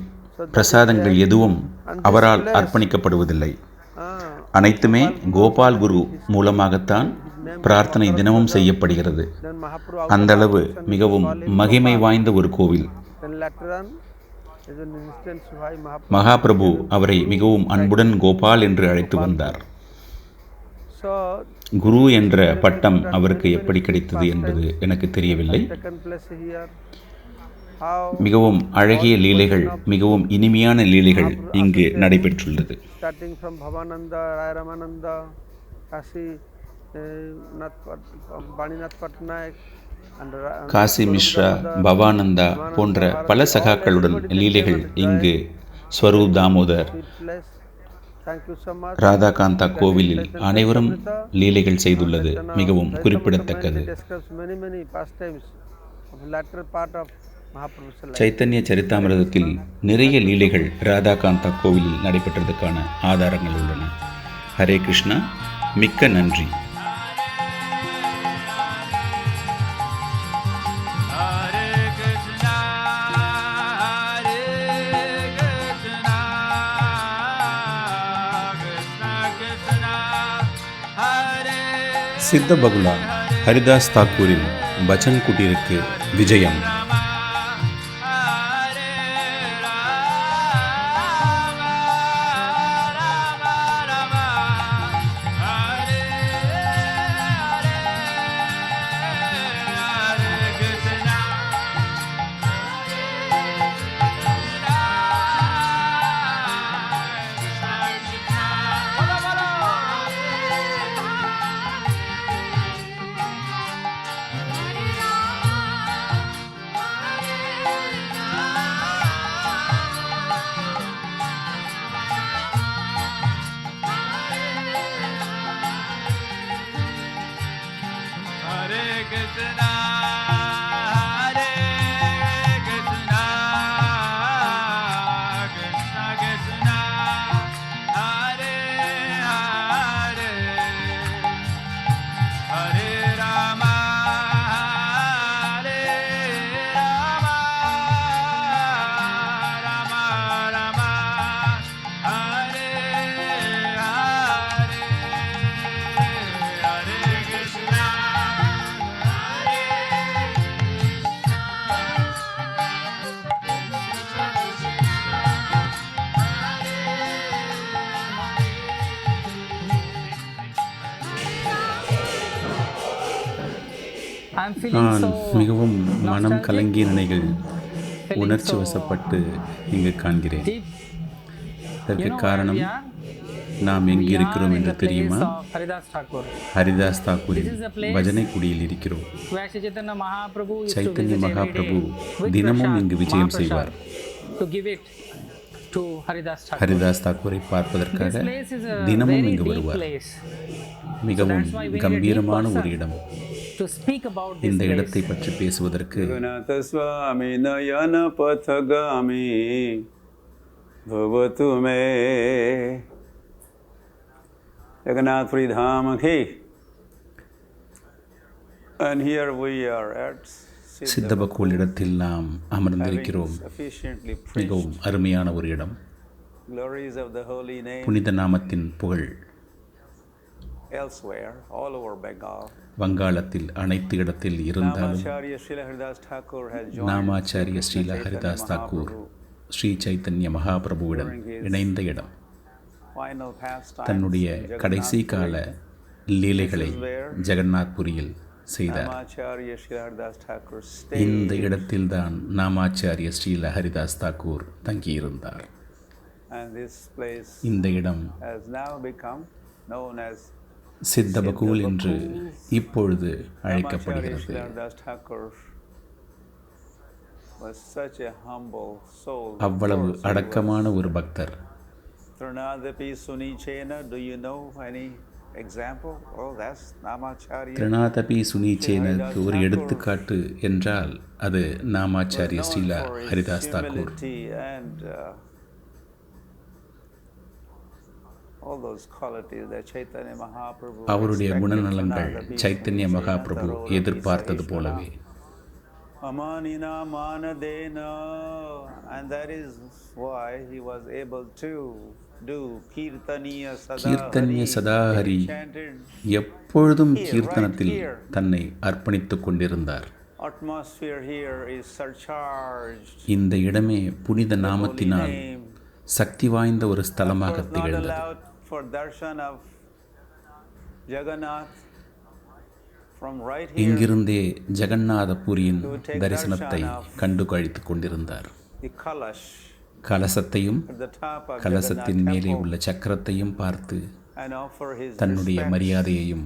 பிரசாதங்கள் எதுவும் அவரால் அர்ப்பணிக்கப்படுவதில்லை. அனைத்துமே கோபால் குரு மூலமாகத்தான் பிரார்த்தனை தினமும் செய்யப்படுகிறது. அந்த அளவு மிகவும் மகிமை வாய்ந்த ஒரு கோவில். மகாபிரபு அவரை மிகவும் அன்புடன் கோபால் என்று அழைத்து வந்தார். குரு என்ற பட்டம் அவருக்கு எப்படி கிடைத்தது என்பது எனக்கு தெரியவில்லை. மிகவும் அழகிய லீலைகள், மிகவும் இனிமையான லீலைகள் இங்கு நடைபெற்றுள்ளது. காசி மிஸ்ரா, பவானந்தா போன்ற பல சகாக்களுடன் லீலைகள் இங்கு ஸ்வரூப் தாமோதர், ராதாகாந்தா கோவிலில் அனைவரும் லீலைகள் செய்துள்ளது மிகவும் குறிப்பிடத்தக்கது. சைத்தன்ய சரித்தாமிரதத்தில் நிறைய லீலைகள் ராதாகாந்தா கோவிலில் நடைபெற்றதுக்கான ஆதாரங்கள் உள்ளன. ஹரே கிருஷ்ணா. மிக்க நன்றி. சித்த பகுலா ஹரிதாஸ் தாக்கூரின் பஜன் குட்டீருக்கு விஜயம். I'm feeling நான் so மிகவும் மனம் nostalgic, கலங்கிய நிலைகள் feeling உணர்ச்சி so வசப்பட்டு இங்கு காண்கிறேன். deep. இதற்கு You know where காரணம் we are? நாம் We எங்கு are இருக்கிறோம் in என்று the தெரியுமா? place of Haridas Thakur, Haridas தாக்கூரின் This is the place பஜனை குடியில் இருக்கிறோம். where Shri Chaitanya Mahaprabhu used to Chaitanya visit every Mahaprabhu day with தினமும் prasad, இங்கு விஜயம் Mahaprasad, செய்வார். to give it to Haridas Thakur. Haridas தாக்கூரை பார்ப்பதற்காக This place is a தினமும் very இங்கு deep வருவார். place. மிகவும் that's why we need a கம்பீரமான deep ஒரு person இடம். To speak about this இந்த place. இடத்தை பற்றி பேசுவதற்கு जगन्नाथ स्वामी नयन पथगामी भवतु मे जगन्नाथपुरी धाम की and here we are at சித்தபக்கூல் இடத்தில் நாம் அமர்ந்திருக்கிறோம். sufficiently மிகவும் அருமையான ஒரு இடம். glories of the holy name புனித நாமத்தின் புகழ் elsewhere all over Bengal. வங்காளத்தில் அனைத்து இடத்தில் இருந்தாலும் Namacharya Srila Haridas Thakur has joined நாமாச்சாரிய Srila Haridas Thakur Sri Chaitanya மகாபிரபுவிடம் இணைந்த இடம். final pastimes தன்னுடைய in Jagannath கடைசி கால லீலைகளை ஜெகநாத்புரியில் செய்தார். Namacharya Srila Haridas Thakur stayed இந்த இடத்தில்தான் நாமாச்சாரிய ஸ்ரீல ஹரிதாஸ் தாக்கூர் தங்கியிருந்தார். and this place இந்த இடம் has now become known as சித்தபகூல் என்று இப்பொழுது Namacharya அழைக்கப்படுகிறது. Srila Haridas Thakur was such a humble soul. அவ்வளவு அடக்கமான ஒரு பக்தர். Trinadapi Sunichena, do you know any example? Oh, that's Namacharya. திரிநாதபி சுனீச்சேனுக்கு ஒரு எடுத்துக்காட்டு என்றால் அது நாமாச்சாரிய Known Srila for his Haridas Thakur. humility and all those qualities that Chaitanya Mahaprabhu அவருடைய expected குணநலங்கள் Trinadapi Chaitanya Sunichena Mahaprabhu Tarora எதிர்பார்த்தது Pisarishvara. போலவே Amanina Manadena, and that is why he was able to do Kirtaniya கீர்த்தன்ய Sadahari. சதாஹரி Chanted எப்பொழுதும் கீர்த்தனத்தில் தன்னை அர்ப்பணித்துக் கொண்டிருந்தார். atmosphere here is surcharged. இந்த இடமே புனித Holy நாமத்தினால் name. சக்தி வாய்ந்த ஒரு ஸ்தலமாக Was not திகழ்ந்தது. allowed for darshan of Jagannath from right here. இங்கிருந்தே ஜெகநாதபுரியின் To take தரிசனத்தை darshan of கண்டு கழித்துக் கொண்டிருந்தார். The Kalash கலசத்தையும் at the top of கலசத்தின் Jagannath மேலே temple உள்ள சக்கரத்தையும் பார்த்து and offer his தன்னுடைய respects. மரியாதையையும்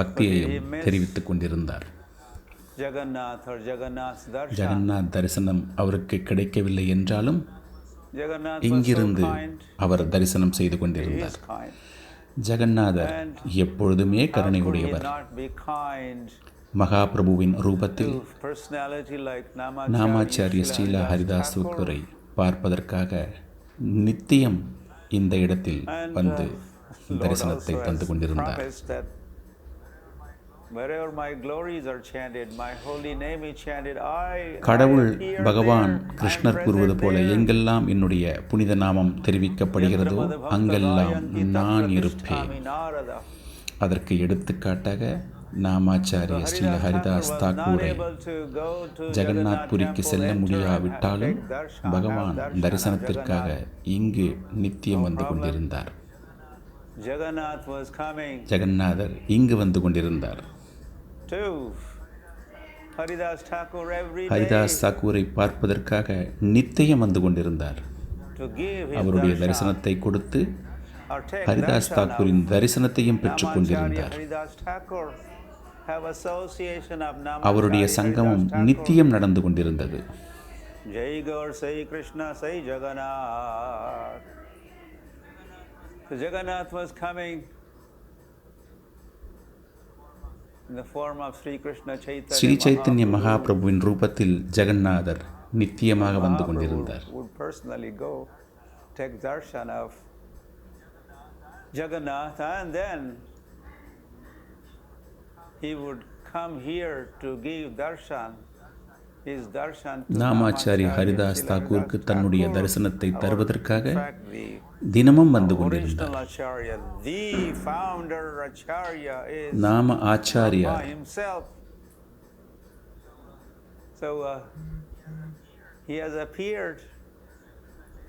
பக்தியையும் தெரிவித்துக் கொண்டிருந்தார். Jagannath or Jagannath's darshan. Jagannath தரிசனம் அவருக்கு கிடைக்கவில்லை என்றாலும் Jagannath was so இங்கிருந்து kind. அவர் தரிசனம் செய்து He கொண்டிருந்தார். is kind. ஜெகநாதர் எப்பொழுதுமே How கருணை could he உடையவர். not be kind மகாபிரபுவின் ரூபத்தில் to personality like நாமாச்சாரிய Namacharya Srila Srila Haridas Thakur? தாக்கூரை பார்ப்பதற்காக நித்தியம் இந்த இடத்தில் And வந்து Lord தரிசனத்தை also தந்து has கொண்டிருந்தார். promised that wherever my glories are chanted, my holy name is chanted, I கடவுள் appear பகவான் there, I am கிருஷ்ணர் கூறுவது present போல there. எங்கெல்லாம் என்னுடைய புனித நாமம் தெரிவிக்கப்படுகிறதோ அங்கெல்லாம் நான் இருப்பேன். அதற்கு எடுத்துக்காட்டாக நாமாச்சாரிய ஸ்ரீல ஹரிதாஸ் தாக்கூரை ஜெகநாத்புரிக்கு செல்ல முடியாவிட்டாலும் பகவான் தரிசனத்திற்காக இங்கு நித்தியம் வந்து கொண்டிருந்தார். Jagannath was coming ஜெகநாதர் இங்கு வந்து கொண்டிருந்தார். to Haridas Thakur every day Haridas தாக்கூரை பார்ப்பதற்காக நித்தியம் வந்து கொண்டிருந்தார். to give his அவருடைய darshan தரிசனத்தை கொடுத்து or take Haridas darshan தாக்கூரின் of தரிசனத்தையும் பெற்றுக் Namacharya கொண்டிருந்தார். Haridas Thakur, have association of அவருடைய Namacharya சங்கமம் Haridas Thakur. நித்தியம் நடந்து கொண்டிருந்தது. Jai Gaur Sai Krishna Sai Jagannath. So Jagannath was coming in the form of Sri Krishna Chaitanya Sri Chaitanya Mahaprabhu. மகாபிரபுவின் ரூபத்தில் ஜெகநாதர் நித்தியமாக வந்து கொண்டிருந்தார். Mahaprabhu would personally go take darshan of Jagannath, and then he would come here to give darshan. His darshan to நாமாச்சாரிய Namacharya Haridas Srila தாக்கூருக்கு Haridas தன்னுடைய Thakur, தரிசனத்தை our- தருவதற்காக in fact, the தினமும் வந்து original கொண்டிருந்தார். Acharya, the founder Acharya is நாம ஆச்சாரியார் by himself. So he has appeared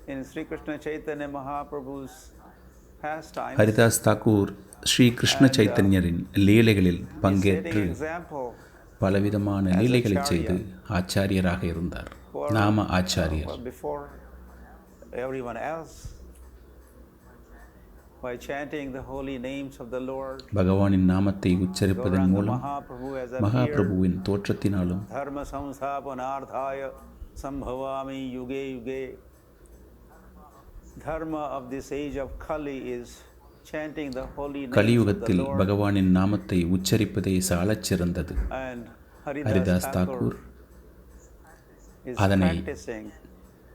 in Sri Krishna Chaitanya Mahaprabhu's pastimes. Haridas Thakur Sri Krishna சைத்தன்யரின் லீலைகளில் He's setting பங்கேற்று example பலவிதமான லீலைகளை செய்து ஆச்சாரியராக இருந்தார். நாம ஆச்சாரியர். Before everyone else, by chanting the holy names of the Lord, பகவானின் நாமத்தை உச்சரிப்பதன் மூலம் Mahaprabhu has மகாபிரபுவின் தோற்றத்தினாலும் dharma samsthapanarthaya sambhavami yuge yuge. Dharma of this age of Kali is chanting the holy names of the கலியுகத்தில் Lord. பகவானின் நாமத்தை உச்சரிப்பதே சாலச் சிறந்தது. And Haridas Thakur is அதனை practicing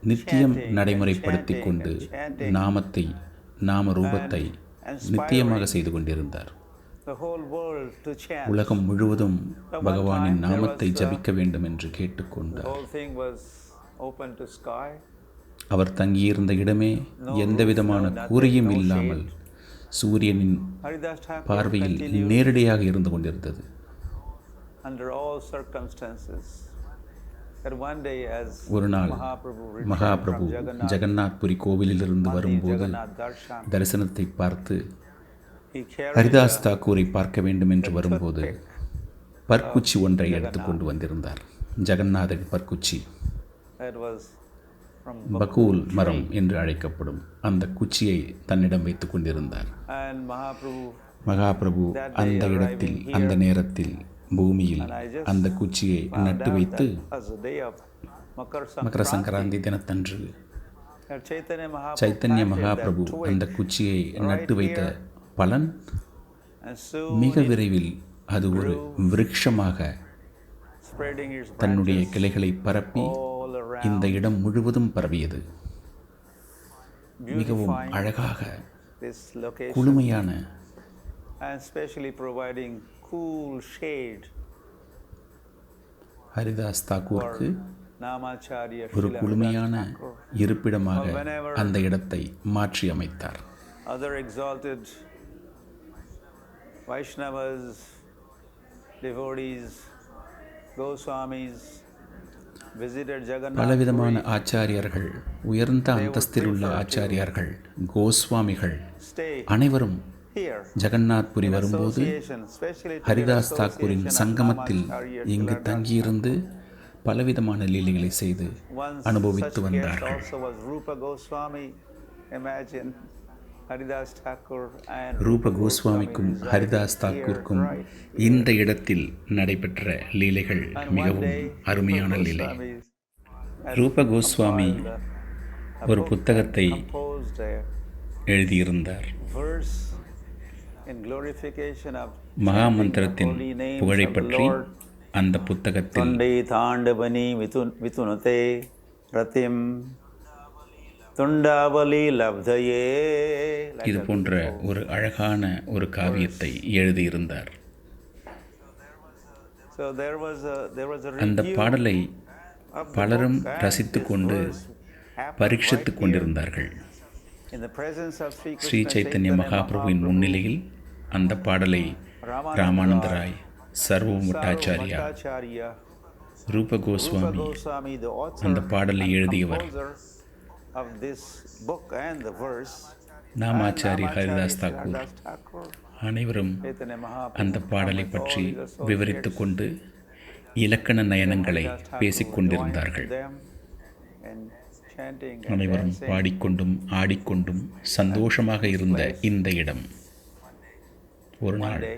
நித்தியம் நடைமுறைப்படுத்திக் கொண்டு நாமத்தை நாம ரூபத்தை நித்தியமாக செய்து கொண்டிருந்தார். the whole world to chant. உலகம் முழுவதும் பகவானின் நாமத்தை ஜபிக்க வேண்டும் என்று The கேட்டுக்கொண்டார். whole thing was open to sky. அவர் தங்கியிருந்த இடமே எந்தவிதமான கூரையும் இல்லாமல் சூரியனின் Haridas Thakur பார்வையில் continued நேரடியாக இருந்து கொண்டிருந்தது. under all circumstances. That one day as ஒரு நாள் Mahaprabhu returned Mahaprabhu from Jagannath, Jagannath Puri கோவிலிலிருந்து on the வரும்போது Jagannath darshan, தரிசனத்தை பார்த்து he carried ஹரிதாஸ் தாக்கூரை பார்க்க வேண்டும் என்று வரும்போது பற்குச்சி ஒன்றை எடுத்துக்கொண்டு வந்திருந்தார். ஜெகநாதன் பற்குச்சி, that was from பகூல் மரம் என்று அழைக்கப்படும் அந்த குச்சியை தன்னிடம் வைத்துக் கொண்டிருந்தார். and Mahaprabhu மகாபிரபு அந்த இடத்தில் அந்த நேரத்தில் பூமியில் அந்த குச்சியை நட்டு வைத்து as the day of Makar Makara Sankranti, Sankranti தினத்தன்று that Chaitanya Mahaprabhu Chaitanya planted Mahaprabhu that twig, அந்த குச்சியை நட்டு வைத்த பலன் and soon மிக it விரைவில் அது ஒரு விருட்சமாக spreading its தன்னுடைய branches கிளைகளை பரப்பி all around, இந்த இடம் முழுவதும் பரவியது. மிகவும் beautifying அழகாக this location குளுமையான and especially providing cool shade Haridas தாக்கூருக்கு Namacharya ஒரு Srila குளுமையான Haridas Thakur. இருப்பிடமாக அந்த இடத்தை மாற்றி அமைத்தார். Other exalted Vaishnavas, devotees, Goswamis visited Jagannath பலவிதமான Puri, ஆச்சாரியர்கள், உயர்ந்த அந்தஸ்தில் உள்ள ஆச்சாரியார்கள், கோஸ்வாமிகள் stay அனைவரும் here ஜெகநாத்புரி in வரும்போது association, especially to get Haridas தாக்கூரின் association of சங்கமத்தில் Namacharya இங்கு Srila தங்கியிருந்து பலவிதமான லீலைகளை செய்து One அனுபவித்து such guest வந்தார்கள். also was Rupa Goswami. Imagine Haridas Thakur and ரூப கோஸ்வாமிக்கும் Goswami Haridas resided தாக்கூருக்கும் here, right இந்த இடத்தில் நடைபெற்ற லீலைகள் And one மிகவும் day, அருமையான Rupa லீலை. Goswami had ரூப கோஸ்வாமி compiled a ஒரு book புத்தகத்தை and composed a எழுதியிருந்தார். verse in glorification of மகா chanting the மந்திரத்தின் holy names புகழை of the பற்றி Lord. அந்த புத்தகத்தில் Tundai Thandavani Vitunate Ratim Tundavali Labdhaye. இது போன்ற ஒரு அழகான ஒரு காவியத்தை எழுதியிருந்தார். So there was a அந்த review பாடலை of the பலரும் book, and ரசித்து this கொண்டு verse happened பரீட்சித்து right கொண்டிருந்தார்கள். here in the presence of Sri Sri Krishna Chaitanya Chaitanya மகாபிரபுவின் Mahaprabhu, முன்னிலையில் அந்த பாடலை ராமானந்த ராய், சர்வமட்டாச்சாரியா, Sarvamataacharya, ரூப Rupa Goswami Goswami, the author அந்த பாடலை and எழுதியவர், composer of this book and the verse, நாமாச்சாரி and Haridas Namacharya Thakur Haridas Thakur, அனைவரும் Chaitanya Mahaprabhu, அந்த பாடலை and பற்றி all his associates, விவரித்து கொண்டு இலக்கண நயனங்களை Haridas Thakur பேசிக் joined கொண்டிருந்தார்கள். them in chanting and அனைவரும் dancing. பாடிக்கொண்டும் ஆடிக்கொண்டும் சந்தோஷமாக இருந்த இந்த இடம் ஒரு One நாள் day,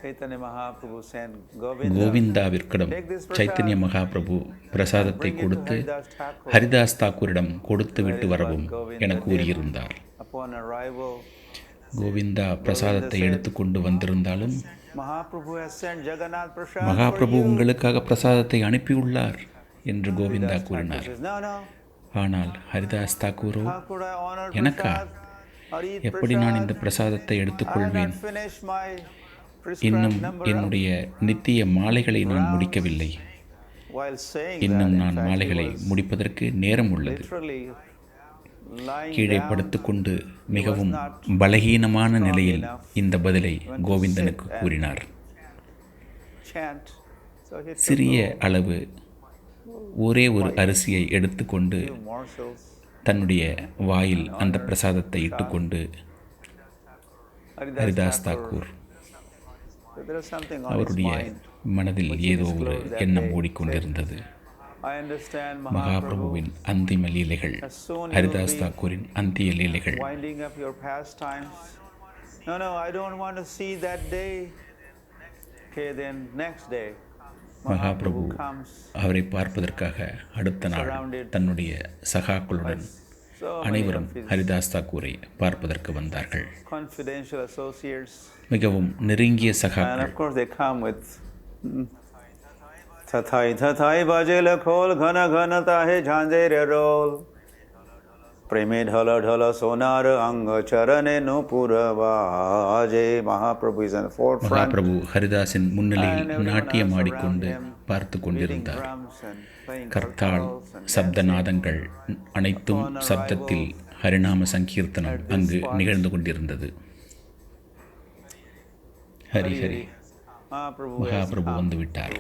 Chaitanya Mahaprabhu sent Govinda, கோவிந்தாவிற்கிடம் take this Chaitanya prasad, Mahaprabhu பிரசாதத்தை bring it to கொடுத்து Haridas Thakur. ஹரிதாஸ் தாக்கூரிடம் கொடுத்து விட்டு That is வரவும் what Govinda என did. கூறியிருந்தார். Upon arrival, கோவிந்தா பிரசாதத்தை எடுத்துக்கொண்டு வந்திருந்தாலும் Mahaprabhu has sent Jagannath Prasad for Mahaprabhu you. உங்களுக்காக பிரசாதத்தை அனுப்பியுள்ளார் என்று கோவிந்தா Haridas Thakur கூறினார். says, no, no, ஆனால் Haridas தாக்கூரோ, how could I honor எனக்கா? prasad or eat எப்படி நான் இந்த prasad? பிரசாதத்தை I have எடுத்துக்கொள்வேன்? not finished my இன்னும் prescribed number of என்னுடைய நித்திய மாலைகளை நான் முடிக்கவில்லை. while saying இன்னும் that, in நான் fact, he மாலைகளை was முடிப்பதற்கு நேரம் உள்ளது. literally lying கீழே down. படுத்துக்கொண்டு மிகவும் பலகீனமான நிலையில் இந்த பதிலை கோவிந்தனுக்கு கூறினார். Chant. So he took சிறிய அளவு ஒரே ஒரு அரிசியை எடுத்துக்கொண்டு two morsels. தன்னுடைய வாயில் அந்த பிரசாதத்தை இட்டுக்கொண்டு Haridas Haridas Thakur Thakur So there is something on his அவருடைய mind. மனதில் ஏதோ ஒரு எண்ணம் ஓடிக்கொண்டிருந்தது. I understand Mahaprabhu. மகாபிரபுவின் அந்திம லீலைகள், ஹரிதாஸ் தாக்கூரின் அந்திய லீலைகள். Winding up your pastimes. No, I don't want to see that day. Okay, then next day, Mahaprabhu அவரை பார்ப்பதற்காக அடுத்த நாள் தன்னுடைய சகாக்களுடன் அனைவரும் ஹரிதாஸ் தாக்கூரை பார்ப்பதற்கு வந்தார்கள். confidential associates. மிகவும் நெருங்கிய And சகாக்கள். of course, they come with Tathai bajela khol ghana ghana tahe jhanjere roll. Preme dhala dhala sonar anga charane no puravaje. Mahaprabhu is in the forefront. Mahaprabhu ஹரிதாஸின் முன்னிலையில் நாட்டியம் ஆடிக்கொண்டு பார்த்து கொண்டிருந்தார். கர்த்தாள் சப்தநாதங்கள் அனைத்தும் சப்தத்தில் ஹரிநாம சங்கீர்த்தனம் அங்கு நிகழ்ந்து கொண்டிருந்தது. ஹரி ஹரி. மகாபிரபு வந்துவிட்டார்.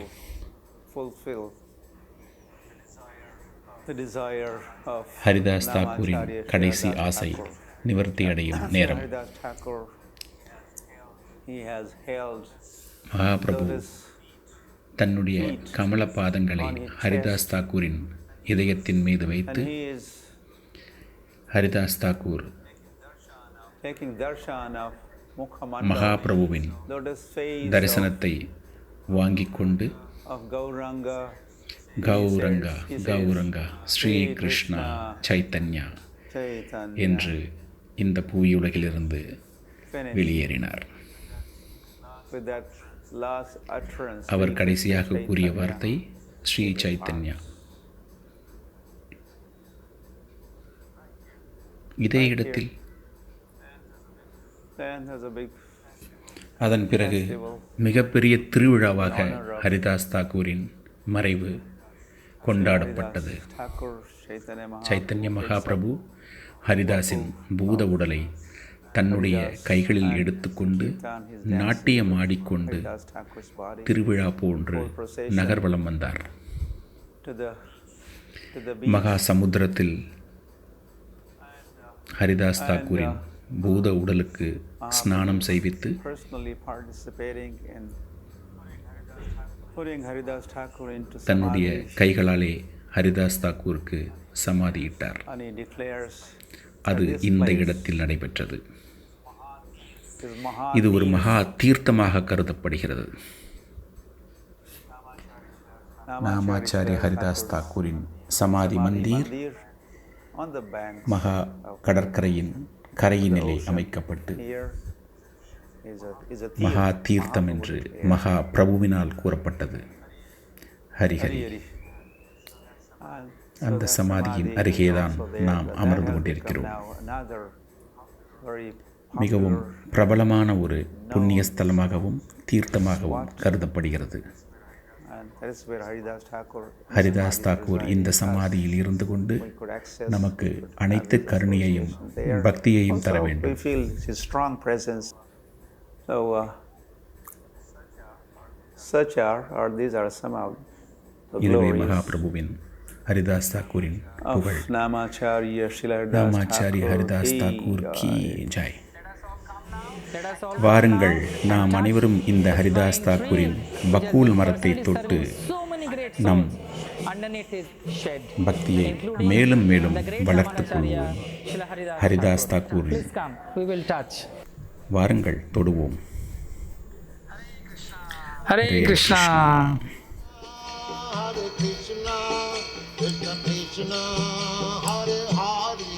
ஹரிதாஸ் தாக்கூரின் கடைசி ஆசை நிவர்த்தி அடையும் நேரம். மகாபிரபு தன்னுடைய கமல பாதங்களை ஹரிதாஸ் தாக்கூரின் இதயத்தின் மீது வைத்து ஹரிதாஸ் தாக்கூர் மகாபிரபுவின் தரிசனத்தை வாங்கிக் கொண்டு கௌரங்கா கௌரங்கா ஸ்ரீ கிருஷ்ணா சைத்தன்யா என்று இந்த புவியுலகிலிருந்து வெளியேறினார். அவர் கடைசியாக கூறிய வார்த்தை ஸ்ரீ சைத்தன்யா. இதே இடத்தில் அதன் பிறகு மிகப்பெரிய திருவிழாவாக ஹரிதாஸ் தாக்கூரின் மறைவு கொண்டாடப்பட்டது. சைத்தன்ய மகாபிரபு ஹரிதாஸின் பூத உடலை தன்னுடைய கைகளில் எடுத்துக்கொண்டு நாட்டியம் ஆடிக்கொண்டு திருவிழா போன்று நகர்வலம் வந்தார். மகா சமுத்திரத்தில் ஹரிதாஸ் தாக்கூரின் பூத உடலுக்கு ஸ்நானம் செய்வித்து தன்னுடைய கைகளாலே ஹரிதாஸ் தாக்கூருக்கு சமாதியிட்டார். அது இந்த இடத்தில் நடைபெற்றது. இது ஒரு மகா தீர்த்தமாக கருதப்படுகிறது. நாமாச்சாரிய ஹரிதாஸ் தாக்கூரின் சமாதி மந்திர் மகா கடற்கரையின் கரையினிலே அமைக்கப்பட்டு மகா தீர்த்தம் என்று மகா பிரபுவினால் கூறப்பட்டது. ஹரிஹரி. அந்த சமாதியின் அருகேதான் நாம் அமர்ந்து கொண்டிருக்கிறோம். மிகவும் பிரபலமான ஒரு புண்ணிய ஸ்தலமாகவும் தீர்த்தமாகவும் கருதப்படுகிறது. ஹரிதாஸ் தாக்கூர் இந்த சமாதியில் இருந்து கொண்டு நமக்கு அனைத்து கருணையையும் பக்தியையும் தர வேண்டும். இதுவே மகாபிரபுவின் ஹரிதாஸ் தாக்கூரின் புகழ். நாமாச்சாரிய ஹரிதாஸ் தாக்கூர் கி ஜெய். வாருங்கள், நாம் அனைவரும் இந்த ஹரிதாஸ் தாக்கூரின் பக்கூல் மரத்தை தொட்டு நம் பக்தியை மேலும் மேலும் வளர்த்துக் கொள்வோம். ஹரிதாஸ் தாக்கூரின் வாருங்கள், தொடுவோம். Hare Krishna. Hare Krishna, Krishna Krishna, Hare Hare,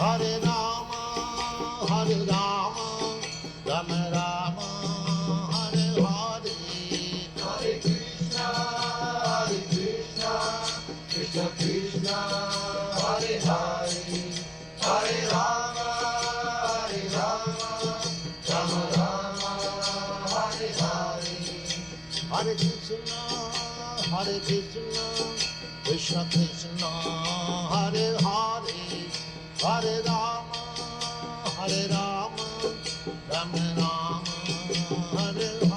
Hare Rama, Hare Rama, Rama Rama, Hare Hare, Hare Krishna, Krishna Krishna, Hare Hare, Hare Rama, Rama Rama, Hare Hare, Hare Krishna, Krishna Krishna, Hare Hare, Hare Rama, Rama Rama, Hare Hare.